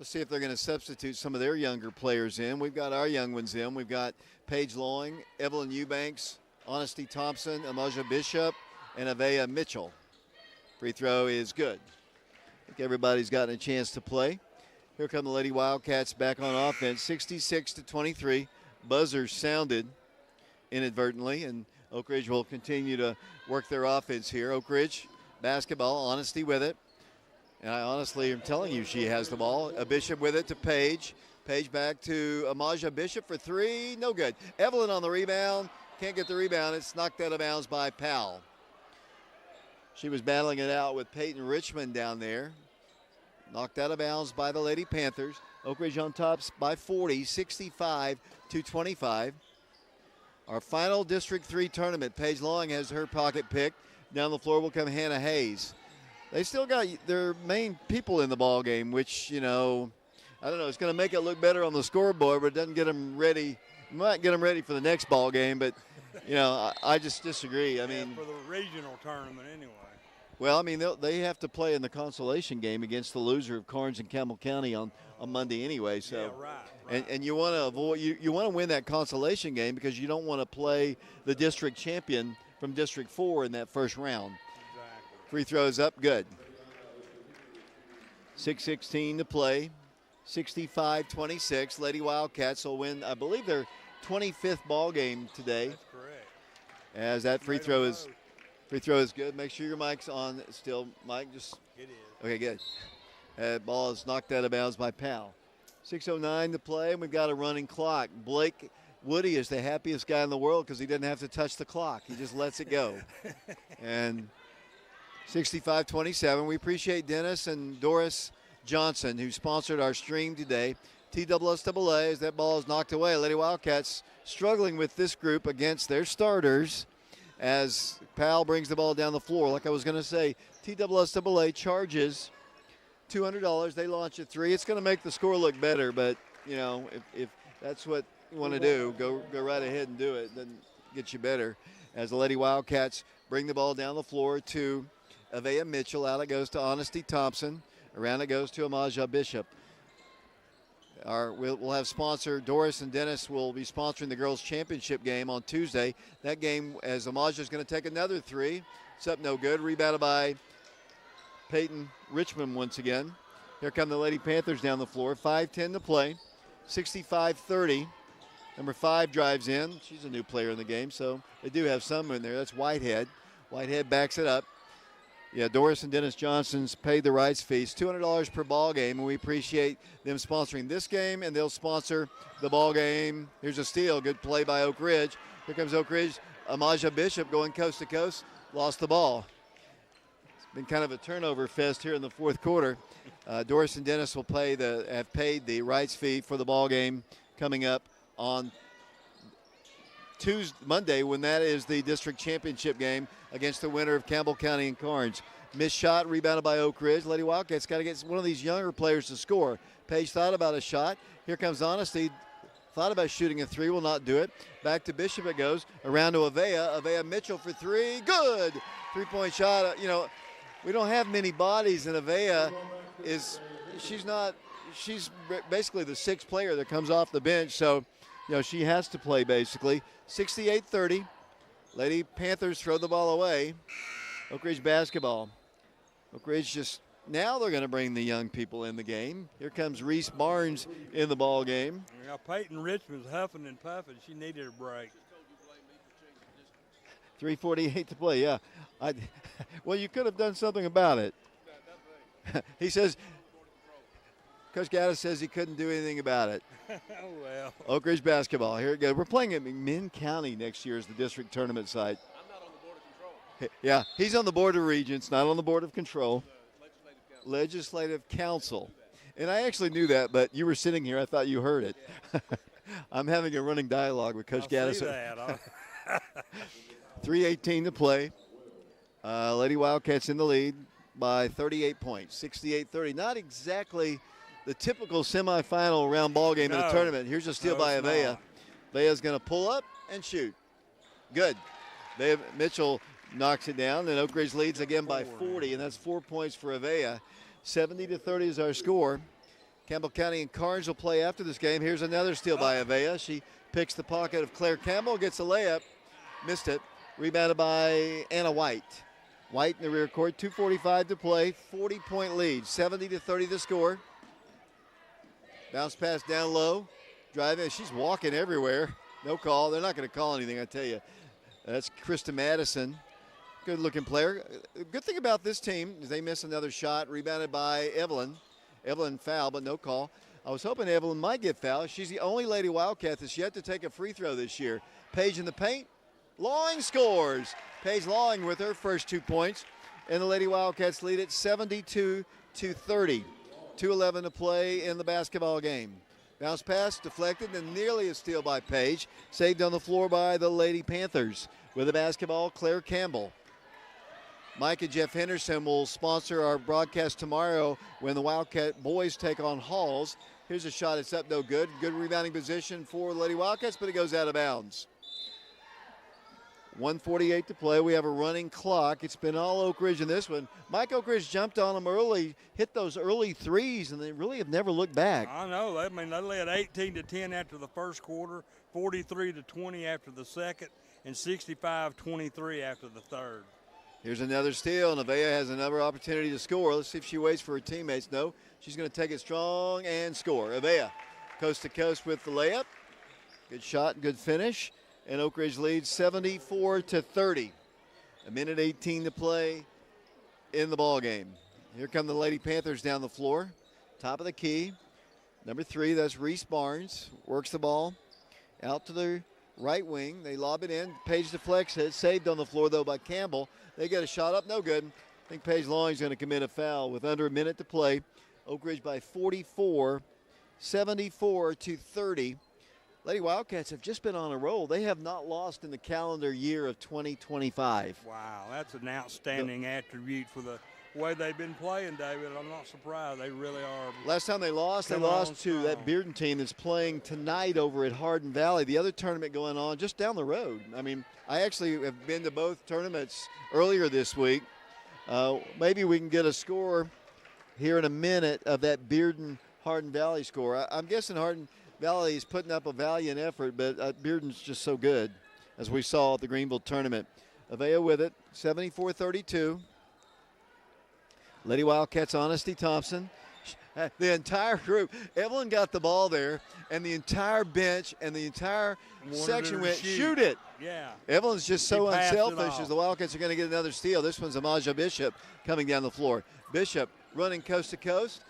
see if they're going to substitute some of their younger players in. We've got our young ones in. We've got Paige Lawing, Evelyn Eubanks, Honesty Thompson, Amaja Bishop, and Avea Mitchell. Free throw is good. I think everybody's gotten a chance to play. Here come the Lady Wildcats back on offense, 66-23. Buzzer sounded inadvertently, and Oak Ridge will continue to work their offense here. Oak Ridge basketball, Honesty with it, and I honestly am telling you she has the ball. A Bishop with it to Paige. Paige back to Amaja Bishop for three, no good. Evelyn on the rebound, can't get the rebound. It's knocked out of bounds by Powell. She was battling it out with Peyton Richmond down there. Knocked out of bounds by the Lady Panthers. Oak Ridge on top by 40, 65-25. Our final District 3 tournament. Paige Lawing has her pocket picked. Down the floor will come Hannah Hayes. They still got their main people in the ball game, which, you know, I don't know. It's going to make it look better on the scoreboard, but it doesn't get them ready. It might get them ready for the next ball game, but, you know, I just disagree. I mean, for the regional tournament anyway. Well, I mean, they have to play in the consolation game against the loser of Carnes and Campbell County on Monday anyway. So, yeah, right. And you want to avoid you want to win that consolation game because you don't want to play the district champion from District 4 in that first round. Exactly. Free throws up, good. 6:16 to play. 65-26. Lady Wildcats will win. I believe they're 25th ball game today. That's correct. As that free throw is good. Make sure your mic's on still. Mike, just. It is. Okay, good. That ball is knocked out of bounds by Powell. 6:09 to play, and we've got a running clock. Blake Woody is the happiest guy in the world because he doesn't have to touch the clock. He just lets it go. And 65-27. We appreciate Dennis and Doris Johnson, who sponsored our stream today. TSSAA, as that ball is knocked away. Lady Wildcats struggling with this group against their starters as Powell brings the ball down the floor. Like I was going to say, TSSAA charges $200. They launch a three. It's going to make the score look better, but, you know, if that's what you want to do, go right ahead and do it. Then get you better. As the Lady Wildcats bring the ball down the floor to Avea Mitchell. Out it goes to Honesty Thompson. Around it goes to Amaja Bishop. We'll have sponsor Doris and Dennis will be sponsoring the girls' championship game on Tuesday. That game, as Amaja is going to take another three. It's up no good. Rebounded by Peyton Richmond once again. Here come the Lady Panthers down the floor. 5:10 to play. 65-30. Number 5 drives in. She's a new player in the game, so they do have some in there. That's Whitehead. Whitehead backs it up. Yeah, Doris and Dennis Johnson's paid the rights fees, $200 per ball game, and we appreciate them sponsoring this game, and they'll sponsor the ball game. Here's a steal. Good play by Oak Ridge. Here comes Oak Ridge. Amaja Bishop going coast to coast. Lost the ball. It's been kind of a turnover fest here in the fourth quarter. Doris and Dennis will have paid the rights fee for the ball game coming up on Monday, when that is the district championship game against the winner of Campbell County and Carnes. Missed shot, rebounded by Oak Ridge. Lady Wildcats got to get one of these younger players to score. Paige thought about a shot. Here comes Honesty. Thought about shooting a three, will not do it. Back to Bishop it goes. Around to Avea. Avea Mitchell for three. Good! Three-point shot. We don't have many bodies, and Avea she's basically the sixth player that comes off the bench, so she has to play basically. 68-30. Lady Panthers throw the ball away. Oak Ridge basketball. Oak Ridge now they're going to bring the young people in the game. Here comes Reese Barnes in the ball game. Yeah, Peyton Richmond's huffing and puffing. She needed a break. 3:48 to play, yeah. Well, you could have done something about it. He says, Coach Gaddis says he couldn't do anything about it. Oh, well. Oak Ridge basketball. Here it goes. We're playing at McMinn County next year as the district tournament site. I'm not on the board of control. Yeah, he's on the board of regents, not on the board of control. Legislative Council. And I actually knew that, but you were sitting here. I thought you heard it. I'm having a running dialogue with Coach Gaddis. See that. 3:18 to play. Lady Wildcats in the lead by 38 points, 68-30. Not exactly the typical semifinal round ball game in a tournament. Here's a steal by Avea. Avea's going to pull up and shoot. Good. Mitchell knocks it down, and Oak Ridge leads again by 40, and that's 4 points for Avea. 70-30 is our score. Campbell County and Carnes will play after this game. Here's another steal by Avea. She picks the pocket of Claire Campbell, gets a layup, missed it. Rebounded by Anna White. White in the rear court, 2:45 to play, 40-point lead, 70-30 the score. Bounce pass down low, driving. She's walking everywhere. No call. They're not going to call anything, I tell you. That's Krista Madison. Good-looking player. Good thing about this team is they miss another shot, rebounded by Evelyn. Evelyn foul, but no call. I was hoping Evelyn might get fouled. She's the only Lady Wildcat that's yet to take a free throw this year. Paige in the paint. Lawing scores. Paige Lawing with her first 2 points. And the Lady Wildcats lead it 72-30. 2:11 to play in the basketball game. Bounce pass deflected and nearly a steal by Paige. Saved on the floor by the Lady Panthers. With the basketball, Claire Campbell. Mike and Jeff Henderson will sponsor our broadcast tomorrow when the Wildcat boys take on Halls. Here's a shot. It's up no good. Good rebounding position for the Lady Wildcats, but it goes out of bounds. 1:48 to play. We have a running clock. It's been all Oak Ridge in this one. Mike Oak Ridge jumped on them early, hit those early threes, and they really have never looked back. I know. They led 18-10 after the first quarter, 43-20 after the second, and 65-23 after the third. Here's another steal, and Avea has another opportunity to score. Let's see if she waits for her teammates. No, she's going to take it strong and score. Avea, coast to coast with the layup. Good shot, good finish, and Oak Ridge leads 74-30. A minute 18 to play in the ball game. Here come the Lady Panthers down the floor. Top of the key. Number 3, that's Reese Barnes. Works the ball out to the right wing. They lob it in. Paige deflects it. Saved on the floor, though, by Campbell. They get a shot up. No good. I think Paige Long's going to commit a foul with under a minute to play. Oak Ridge by 44, 74-30. Lady Wildcats have just been on a roll. They have not lost in the calendar year of 2025. Wow, that's an outstanding attribute for the way they've been playing, David. I'm not surprised. They really are. Last time they lost to that Bearden team that's playing tonight over at Hardin Valley. The other tournament going on just down the road. I mean, I actually have been to both tournaments earlier this week. Maybe we can get a score here in a minute of that Bearden-Hardin Valley score. I'm guessing Hardin Valley is putting up a valiant effort, but Bearden's just so good, as we saw at the Greenville tournament. Avea with it, 74-32. Lady Wildcats, Honesty Thompson. The entire group, Evelyn got the ball there, and the entire bench and the entire section went, shoot it. Yeah. Evelyn's just so unselfish as the Wildcats are going to get another steal. This one's Amaja Bishop coming down the floor. Bishop running coast to coast.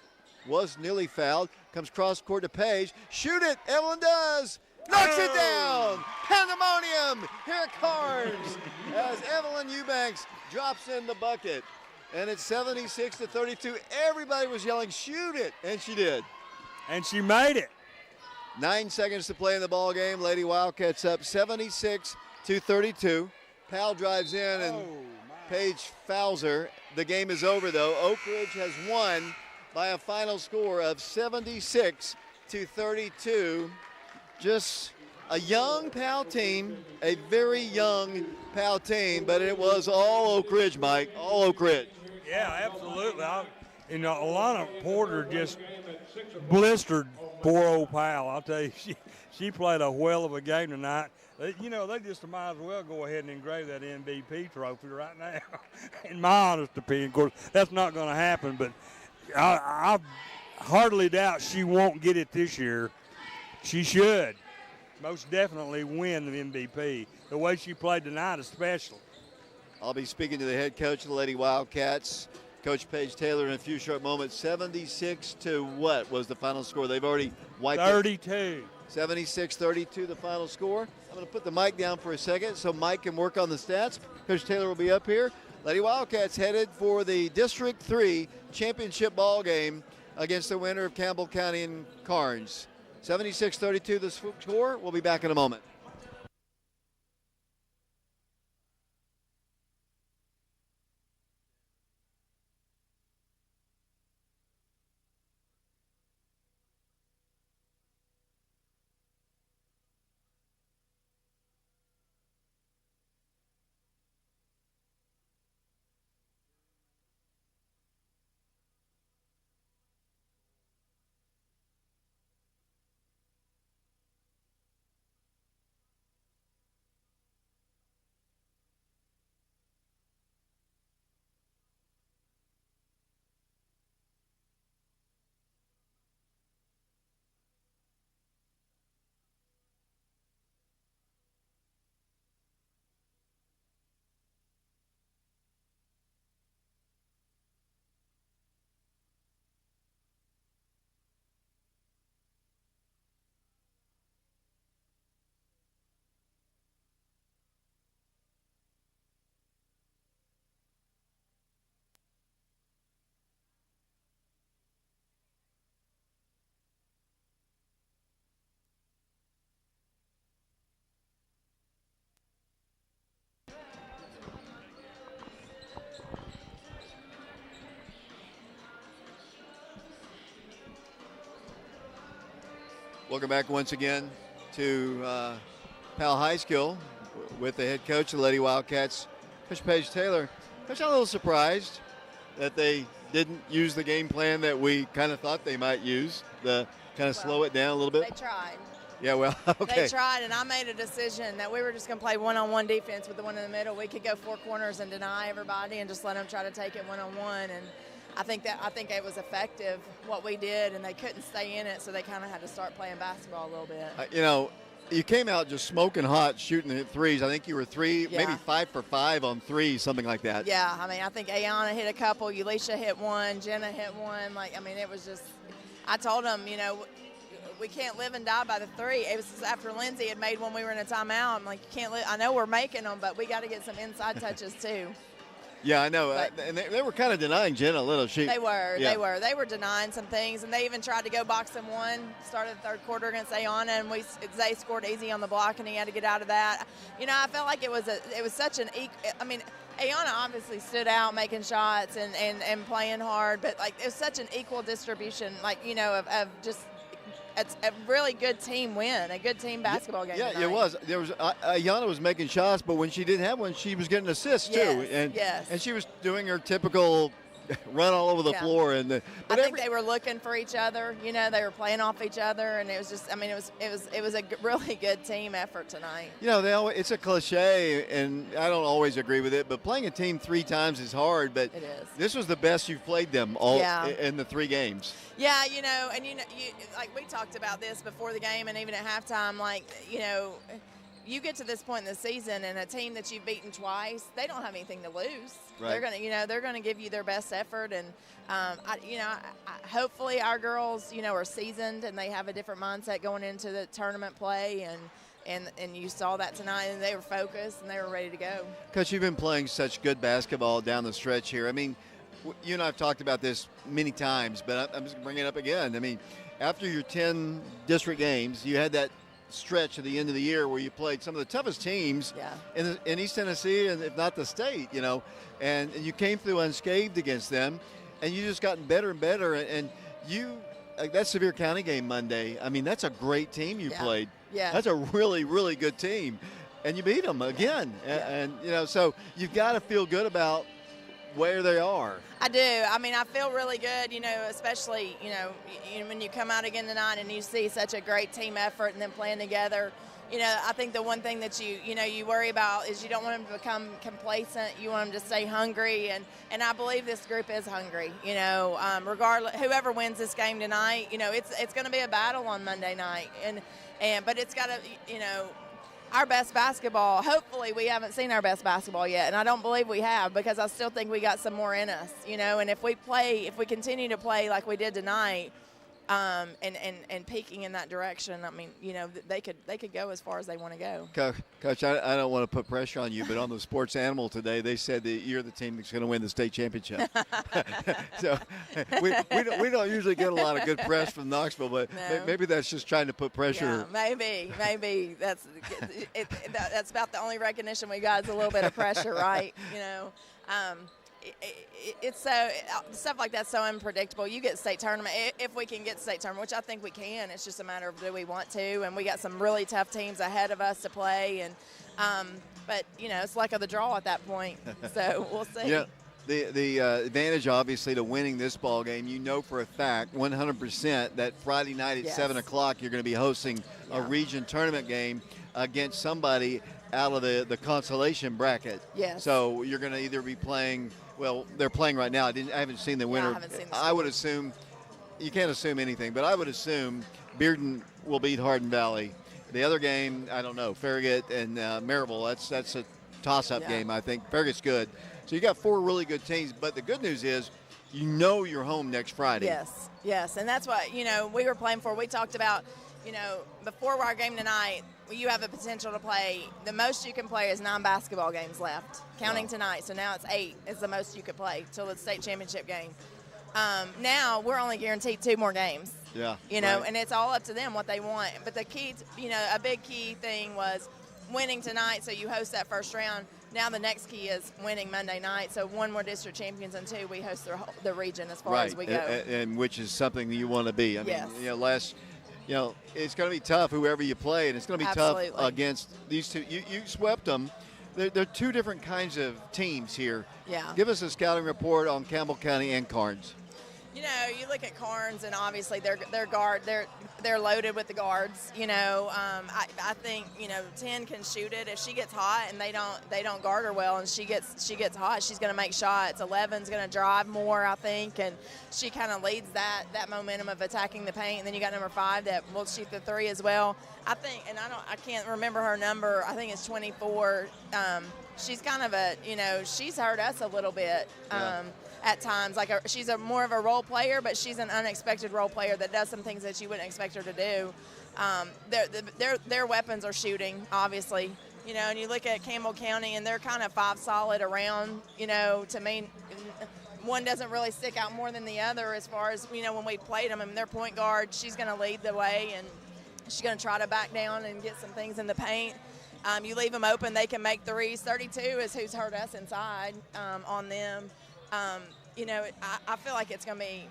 Was nearly fouled. Comes cross court to Paige. Shoot it. Evelyn does. Knocks it down. Pandemonium here at Carnes as Evelyn Eubanks drops in the bucket. And it's 76-32. Everybody was yelling, shoot it. And she did. And she made it. 9 seconds to play in the ball game. Lady Wildcats up 76-32. Powell drives in and Paige fouls her. The game is over, though. Oak Ridge has won by a final score of 76-32. Just a young Powell team, a very young Powell team, but it was all Oak Ridge, Mike, all Oak Ridge. Yeah, absolutely. Alana Porter just blistered poor old Powell. I'll tell you, she played a whale of a game tonight. They just might as well go ahead and engrave that MVP trophy right now. In my honest opinion, of course, that's not going to happen, but I hardly doubt she won't get it this year. She should most definitely win the MVP. The way she played tonight especially. I'll be speaking to the head coach of the Lady Wildcats, Coach Paige Taylor, in a few short moments. 76 to what was the final score? They've already wiped 32. 76-32 the final score. I'm going to put the mic down for a second so Mike can work on the stats. Coach Taylor will be up here. Lady Wildcats headed for the District 3 championship ball game against the winner of Campbell County and Carnes. 76-32 the score. We'll be back in a moment. Welcome back once again to Powell High School with the head coach of the Lady Wildcats, Coach Paige Taylor. Coach, I'm a little surprised that they didn't use the game plan that we kind of thought they might use, slow it down a little bit. They tried. Yeah, well, okay. They tried, and I made a decision that we were just going to play one-on-one defense with the one in the middle. We could go four corners and deny everybody and just let them try to take it one-on-one. And I think it was effective what we did, and they couldn't stay in it, so they kind of had to start playing basketball a little bit. you came out just smoking hot, shooting the threes. I think you were maybe 5 for 5 on threes, something like that. Yeah, I mean, I think Ayana hit a couple, Ulisha hit one, Jenna hit one. Like, I mean, it was just, I told them, you know, we can't live and die by the three. It was after Lindsay had made one, we were in a timeout. I'm like, you can't live. I know we're making them, but we got to get some inside touches too. Yeah, I know. And they were kind of denying Jenna a little. They were denying some things, and they even tried to go box and one. Started the third quarter against Ayana, and Zay scored easy on the block, and he had to get out of that. You know, I felt like it was such an I mean, Ayana obviously stood out making shots and playing hard, but like it was such an equal distribution, like, you know, of just it's a really good team win, a good team basketball game. Yeah, tonight. it was. There was Ayana was making shots, but when she didn't have one, she was getting assists too, and she was doing her typical run all over the floor. And I think they were looking for each other. You know, they were playing off each other, and it was just. I mean, it was a really good team effort tonight. You know, it's a cliche, and I don't always agree with it. But playing a team 3 times is hard. But it is. This was the best you've played them all in the 3 games. Yeah, you know, and you like we talked about this before the game, and even at halftime. Like, you know, you get to this point in the season, and a team that you've beaten twice, they don't have anything to lose. Right. They're gonna give you their best effort, and hopefully our girls, you know, are seasoned and they have a different mindset going into the tournament play, and you saw that tonight, and they were focused and they were ready to go. Coach, you've been playing such good basketball down the stretch here. I mean, you and I have talked about this many times, but I'm just going to bring it up again. I mean, after your 10 district games, you had that stretch at the end of the year where you played some of the toughest teams in East Tennessee, and if not the state, you know, and you came through unscathed against them, and you just gotten better and better. And you, like that Sevier County game Monday, I mean, that's a great team you played. Yeah. That's a really, really good team. And you beat them again. And you know, so you've got to feel good about where they are. I do. I mean, I feel really good, you know, especially, you know, when you come out again tonight and you see such a great team effort and then playing together. You know, I think the one thing that you worry about is you don't want them to become complacent. You want them to stay hungry, and I believe this group is hungry. You know, regardless, whoever wins this game tonight, you know, it's going to be a battle on Monday night, but it's got to, you know, our best basketball. Hopefully, we haven't seen our best basketball yet, and I don't believe we have, because I still think we got some more in us. You know, and if we continue to play like we did tonight. And peaking in that direction, I mean, you know, they could go as far as they want to go. Coach, I don't want to put pressure on you, but on the Sports Animal today, they said that you're the team that's going to win the state championship. So we don't usually get a lot of good press from Knoxville, but maybe that's just trying to put pressure. Yeah, maybe that's about the only recognition we got is a little bit of pressure, right? You know. It's so stuff like that's so unpredictable. You get state tournament if we can get state tournament, which I think we can. It's just a matter of do we want to, and we got some really tough teams ahead of us to play, and but you know it's luck of the draw at that point. So we'll see. Yeah, the advantage obviously to winning this ball game, you know for a fact 100% that Friday night at 7 o'clock you're going to be hosting a region tournament game against somebody out of the consolation bracket. Yes. So you're going to either be playing. Well, they're playing right now. I haven't seen the winner. Yeah, I haven't seen the I would assume, you can't assume anything, but I would assume Bearden will beat Hardin Valley. The other game, I don't know, Farragut and Maryville, that's a toss-up game, I think. Farragut's good. So you got 4 really good teams, but the good news is you know you're home next Friday. Yes, and that's what, you know, we were playing for. We talked about, you know, before our game tonight, you have a potential to play. The most you can play is 9 basketball games left, counting tonight. So now it's 8 is the most you could play till the state championship game. Now we're only guaranteed 2 more games. Yeah. You know, and it's all up to them what they want. But the key, you know, a big key thing was winning tonight, so you host that first round. Now the next key is winning Monday night. So 1 more district champions, and 2 we host the region as far as we go. And which is something you want to be. I mean, you know, it's going to be tough whoever you play, and it's going to be tough against these two. You swept them. They're 2 different kinds of teams here. Yeah. Give us a scouting report on Campbell County and Carnes. You know, you look at Carnes, and obviously their guard, they're loaded with the guards. I think 10 can shoot it if she gets hot, and they don't guard her well, and she gets hot. She's going to make shots. 11's going to drive more, I think, and she kind of leads that momentum of attacking the paint. And then you got number 5 that will shoot the 3 as well. I think, and I can't remember her number. I think it's 24. She's kind of she's hurt us a little bit. At times, she's more of a role player, but she's an unexpected role player that does some things that you wouldn't expect her to do. Their weapons are shooting, obviously, and you look at Campbell County, and they're kind of 5 solid around. To me, one doesn't really stick out more than the other as far as when we played them. I mean, their point guard, she's going to lead the way, and she's going to try to back down and get some things in the paint. You leave them open, they can make threes. 32 is who's hurt us inside on them. I feel like it's going to be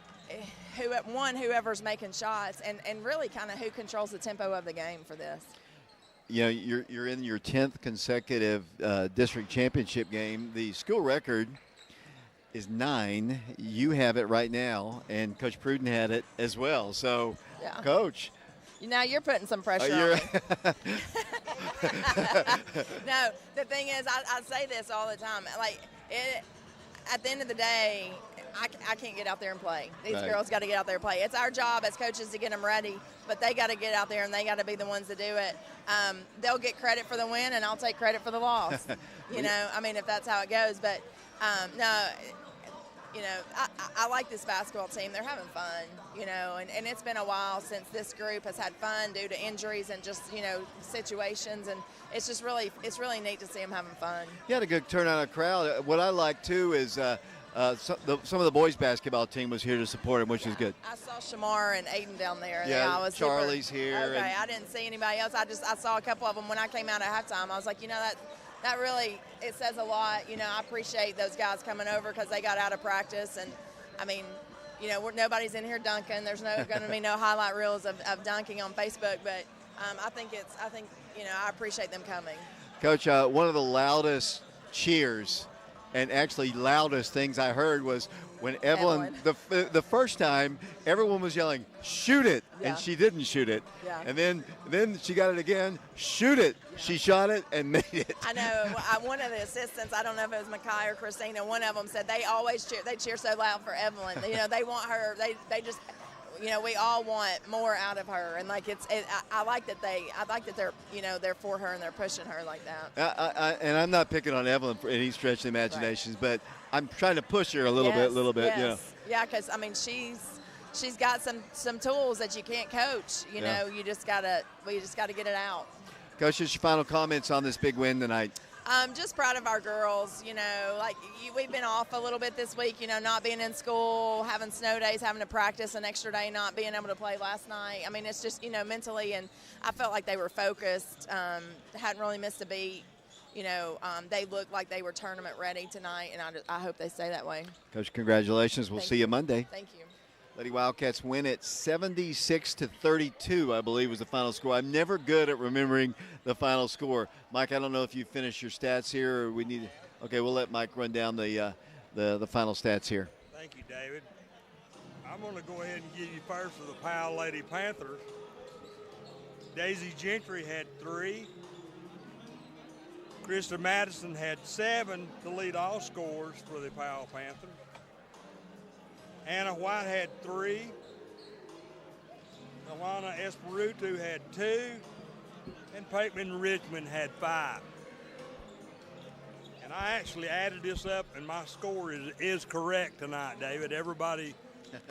whoever's making shots, and really kind of who controls the tempo of the game for this. You're in your 10th consecutive district championship game. The school record is 9. You have it right now, and Coach Pruden had it as well. So, yeah. Coach. Now you're putting some pressure on me. No, the thing is, I say this all the time. At the end of the day, I can't get out there and play. These girls got to get out there and play. It's our job as coaches to get them ready, but they got to get out there and they got to be the ones to do it. They'll get credit for the win, and I'll take credit for the loss. If that's how it goes. But I like this basketball team. They're having fun, and it's been a while since this group has had fun due to injuries and just, situations. And it's just it's really neat to see them having fun. You had a good turnout of crowd. What I like, too, is some of the boys' basketball team was here to support him, which is good. I saw Shamar and Aiden down there. Yeah, Charlie's here. Okay, I didn't see anybody else. I saw a couple of them when I came out at halftime. I was like, that really, it says a lot. I appreciate those guys coming over because they got out of practice. And, nobody's in here dunking. There's going to be no highlight reels of dunking on Facebook. But I appreciate them coming. Coach, one of the loudest cheers and actually loudest things I heard was when Evelyn. The first time, everyone was yelling, "Shoot it," and she didn't shoot it. Yeah. And then she got it again, "Shoot it." Yeah. She shot it and made it. I know. One of the assistants, I don't know if it was Makai or Christina, one of them said they always cheer. They cheer so loud for Evelyn. They want her. They just. We all want more out of her, and I like that they're for her and they're pushing her like that. And I'm not picking on Evelyn for any stretch of the imaginations, but I'm trying to push her a little bit. Yes. Yeah, because she's got some tools that you can't coach. We just gotta get it out. Coach, just your final comments on this big win tonight. Just proud of our girls. We've been off a little bit this week, not being in school, having snow days, having to practice an extra day, not being able to play last night. It's just, mentally, and I felt like they were focused, hadn't really missed a beat. They looked like they were tournament ready tonight, and I hope they stay that way. Coach, congratulations. We'll see you Monday. Thank you. Lady Wildcats win it 76-32, I believe was the final score. I'm never good at remembering the final score. Mike, I don't know if you finished your stats here or we need – okay, we'll let Mike run down the final stats here. Thank you, David. I'm going to go ahead and give you first of the Powell Lady Panthers. Daisy Gentry had 3. Krista Madison had 7 to lead all scores for the Powell Panthers. Anna White had 3. Alana Espiritu had 2. And Pateman Richmond had 5. And I actually added this up, and my score is correct tonight, David. Everybody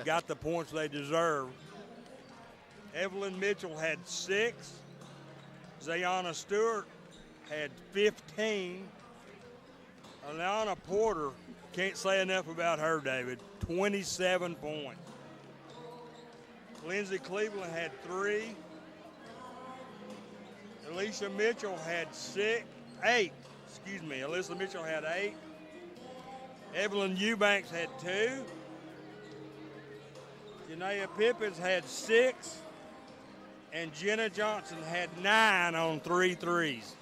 got the points they deserved. Evelyn Mitchell had 6. Zayana Stewart had 15. Alana Porter, can't say enough about her, David, 27 points. Lindsay Cleveland had 3. Alicia Mitchell had 8. Alyssa Mitchell had 8. Evelyn Eubanks had 2. Janaea Pippins had 6. And Jenna Johnson had 9 on 3 threes.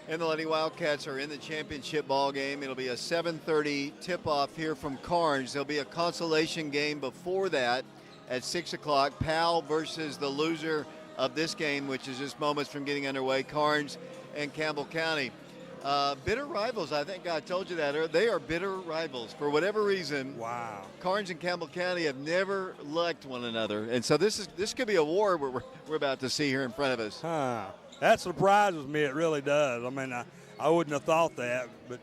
And the Lady Wildcats are in the championship ball game. It'll be a 7:30 tip-off here from Carnes. There'll be a consolation game before that at 6 o'clock. Powell versus the loser of this game, which is just moments from getting underway, Karns and Campbell County. Bitter rivals, I think I told you that. They are bitter rivals. For whatever reason, wow. Karns and Campbell County have never liked one another. And so this could be a war we're about to see here in front of us. Huh. That surprises me. It really does. I mean, I wouldn't have thought that, but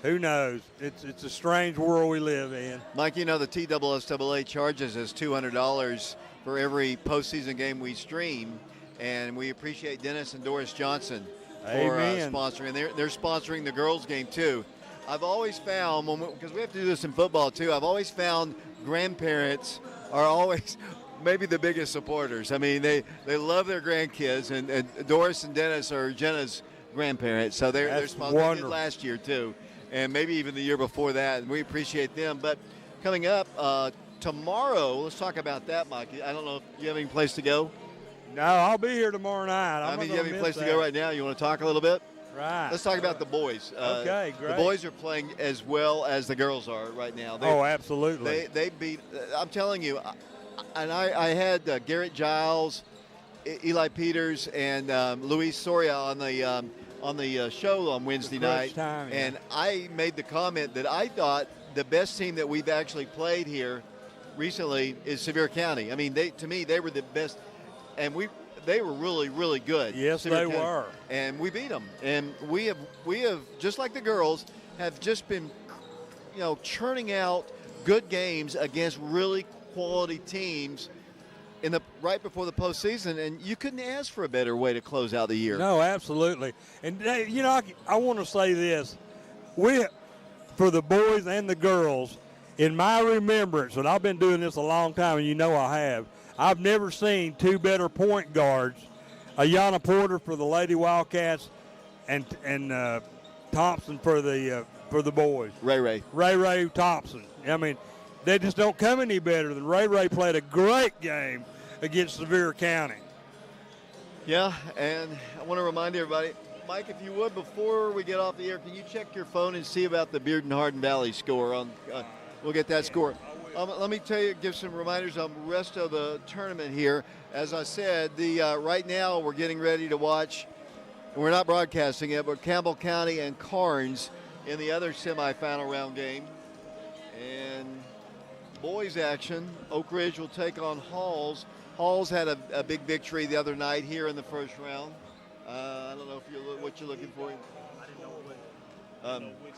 who knows? It's a strange world we live in. Mike, you know the TSSAA charges us $200 for every postseason game we stream, and we appreciate Dennis and Doris Johnson for sponsoring. And they're sponsoring the girls' game too. I've always found, because we have to do this in football too, I've always found grandparents are always maybe the biggest supporters. I mean, they love their grandkids, and Doris and Dennis are Jenna's grandparents, so they're sponsoring. They did last year too, and maybe even the year before that, and we appreciate them. But coming up tomorrow, let's talk about that, Mike. I don't know if you have any place to go. No, I'll be here tomorrow night. I mean, you have any place to go right now? You want to talk a little bit? Right. Let's talk about the boys. Okay, great. The boys are playing as well as the girls are right now. Absolutely. They beat. I'm telling you, and I had Garrett Giles, Eli Peters, and Luis Soria on the show on Wednesday night, and I made the comment that I thought the best team that we've actually played here recently is Sevier County. I mean, to me they were the best, and they were really, really good. Yes, they were. And we beat them. And we have just like the girls, have just been, churning out good games against really quality teams right before the postseason. And you couldn't ask for a better way to close out the year. No, absolutely. And I want to say this: for the boys and the girls, in my remembrance, and I've been doing this a long time, and I have. I've never seen two better point guards, Ayanna Porter for the Lady Wildcats, and Thompson for the boys. Ray Thompson. I mean, they just don't come any better than Ray played a great game against Sevier County. Yeah, and I want to remind everybody, Mike, if you would, before we get off the air, can you check your phone and see about the Bearden-Hardin Valley score? We'll get that score. Let me give some reminders on the rest of the tournament here. As I said, right now we're getting ready to watch, and we're not broadcasting it, but Campbell County and Karns in the other semifinal round game. And boys action, Oak Ridge will take on Halls. Halls had a big victory the other night here in the first round. I don't know what you're looking for. I didn't know which.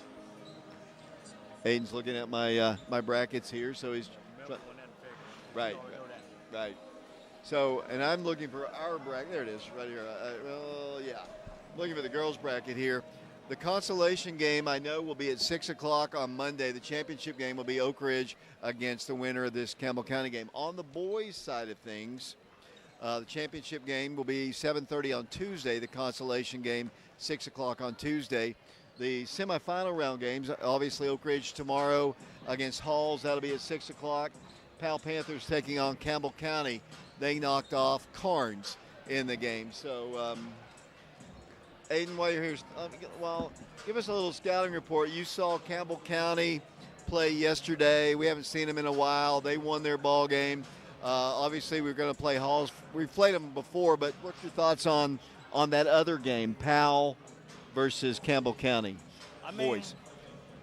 Aiden's looking at my brackets here, so he's right. So, and I'm looking for our bracket. There it is, right here. I'm looking for the girls' bracket here. The consolation game I know will be at 6 o'clock on Monday. The championship game will be Oak Ridge against the winner of this Campbell County game. On the boys' side of things, the championship game will be 7:30 on Tuesday. The consolation game 6 o'clock on Tuesday. The semifinal round games, obviously Oak Ridge tomorrow against Halls. That'll be at 6 o'clock. Powell Panthers taking on Campbell County. They knocked off Karns in the game. So, Aiden, while you're here, give us a little scouting report. You saw Campbell County play yesterday. We haven't seen them in a while. They won their ball game. Obviously, we're going to play Halls. We've played them before, but what's your thoughts on that other game, Powell versus Campbell County? Boys.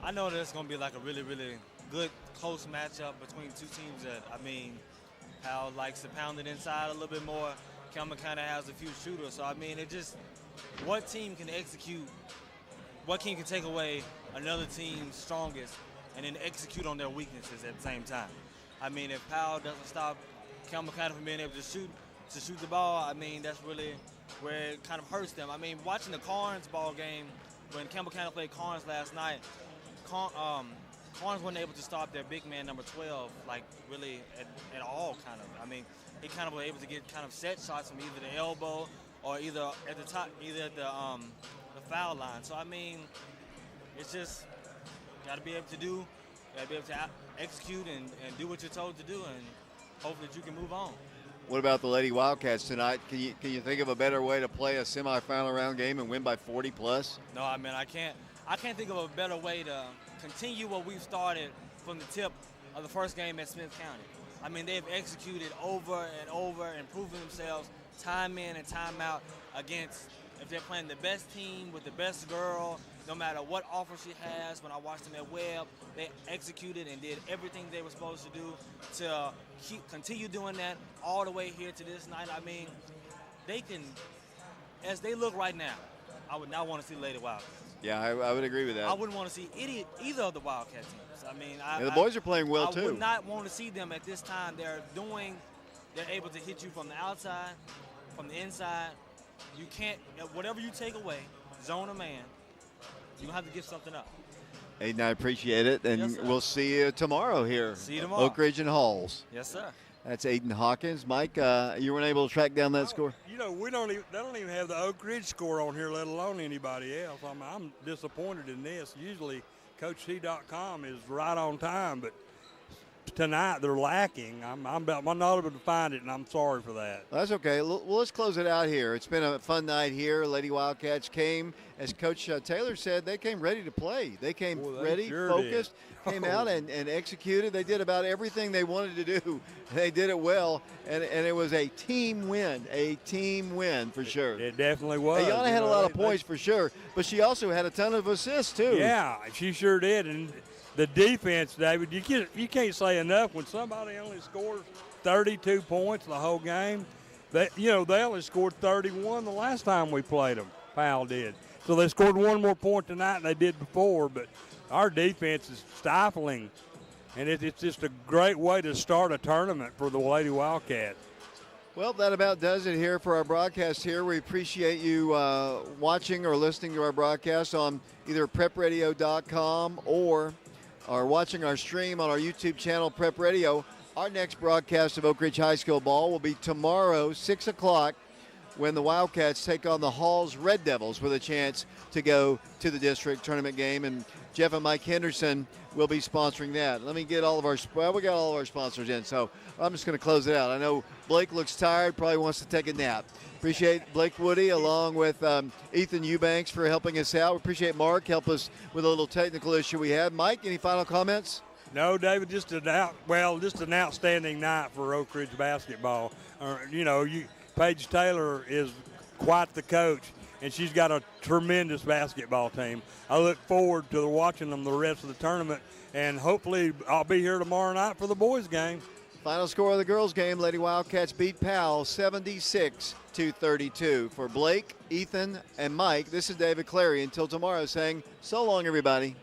I know that it's going to be like a really, really good, close matchup between two teams that, Powell likes to pound it inside a little bit more. Campbell County has a few shooters. So, what team can execute, what team can take away another team's strongest and then execute on their weaknesses at the same time? If Powell doesn't stop Campbell County from being able to shoot the ball, that's really where it kind of hurts them. Watching the Karns ball game, when Campbell County played Karns last night, Karns wasn't able to stop their big man, number 12, really at all, kind of. He kind of was able to get kind of set shots from either the elbow or either at the top, either at the foul line. So, it's just got to be able to execute and do what you're told to do, and hope that you can move on. What about the Lady Wildcats tonight? Can you think of a better way to play a semifinal round game and win by 40 plus? No, I can't think of a better way to continue what we've started from the tip of the first game at Smith County. I mean, they've executed over and over and proven themselves time in and time out against, if they're playing the best team with the best girl, no matter what offer she has. When I watched them at Webb, they executed and did everything they were supposed to do to continue doing that all the way here to this night. I mean, they can, as they look right now, I would not want to see the Lady Wildcats. Yeah, I would agree with that. I wouldn't want to see either of the Wildcat teams. I mean, the boys are playing well, too. I would not want to see them at this time. They're able to hit you from the outside, from the inside. You can't, whatever you take away, zone or man, you have to give something up. Aiden, I appreciate it, and yes, we'll see you tomorrow here. See you tomorrow. Oak Ridge and Halls. Yes, sir. That's Aiden Hawkins. Mike, you weren't able to track down that score? You know, they don't even have the Oak Ridge score on here, let alone anybody else. I'm disappointed in this. Usually, CoachT.com is right on time, but tonight they're lacking. I'm not able to find it, and I'm sorry for that. Well, that's okay. Well, let's close it out here. It's been a fun night here. Lady Wildcats came, as Coach Taylor said, they came ready to play. They came ready, sure focused, came out and executed. They did about everything they wanted to do. They did it well, and it was a team win for sure. It definitely was. Ayana had a lot of points for sure, but she also had a ton of assists too. Yeah, she sure did. And the defense, David, you can't say enough when somebody only scores 32 points the whole game. They only scored 31 the last time we played them. Powell did. So they scored one more point tonight than they did before, but our defense is stifling, and it's just a great way to start a tournament for the Lady Wildcats. Well, that about does it here for our broadcast here. We appreciate you watching or listening to our broadcast on either prepradio.com or watching our stream on our YouTube channel, Prep Radio. Our next broadcast of Oak Ridge High School ball will be tomorrow, 6 o'clock, when the Wildcats take on the Halls Red Devils with a chance to go to the district tournament game. And Jeff and Mike Henderson will be sponsoring that. Let me get we got all of our sponsors in, so I'm just going to close it out. I know Blake looks tired, probably wants to take a nap. Appreciate Blake Woody along with Ethan Eubanks for helping us out. We appreciate Mark, help us with a little technical issue we had. Mike, any final comments? No, David, just an outstanding night for Oak Ridge basketball. Paige Taylor is quite the coach, and she's got a tremendous basketball team. I look forward to watching them the rest of the tournament, and hopefully I'll be here tomorrow night for the boys' game. Final score of the girls' game, Lady Wildcats beat Powell 76-32. For Blake, Ethan, and Mike, this is David Clary. Until tomorrow, saying so long, everybody.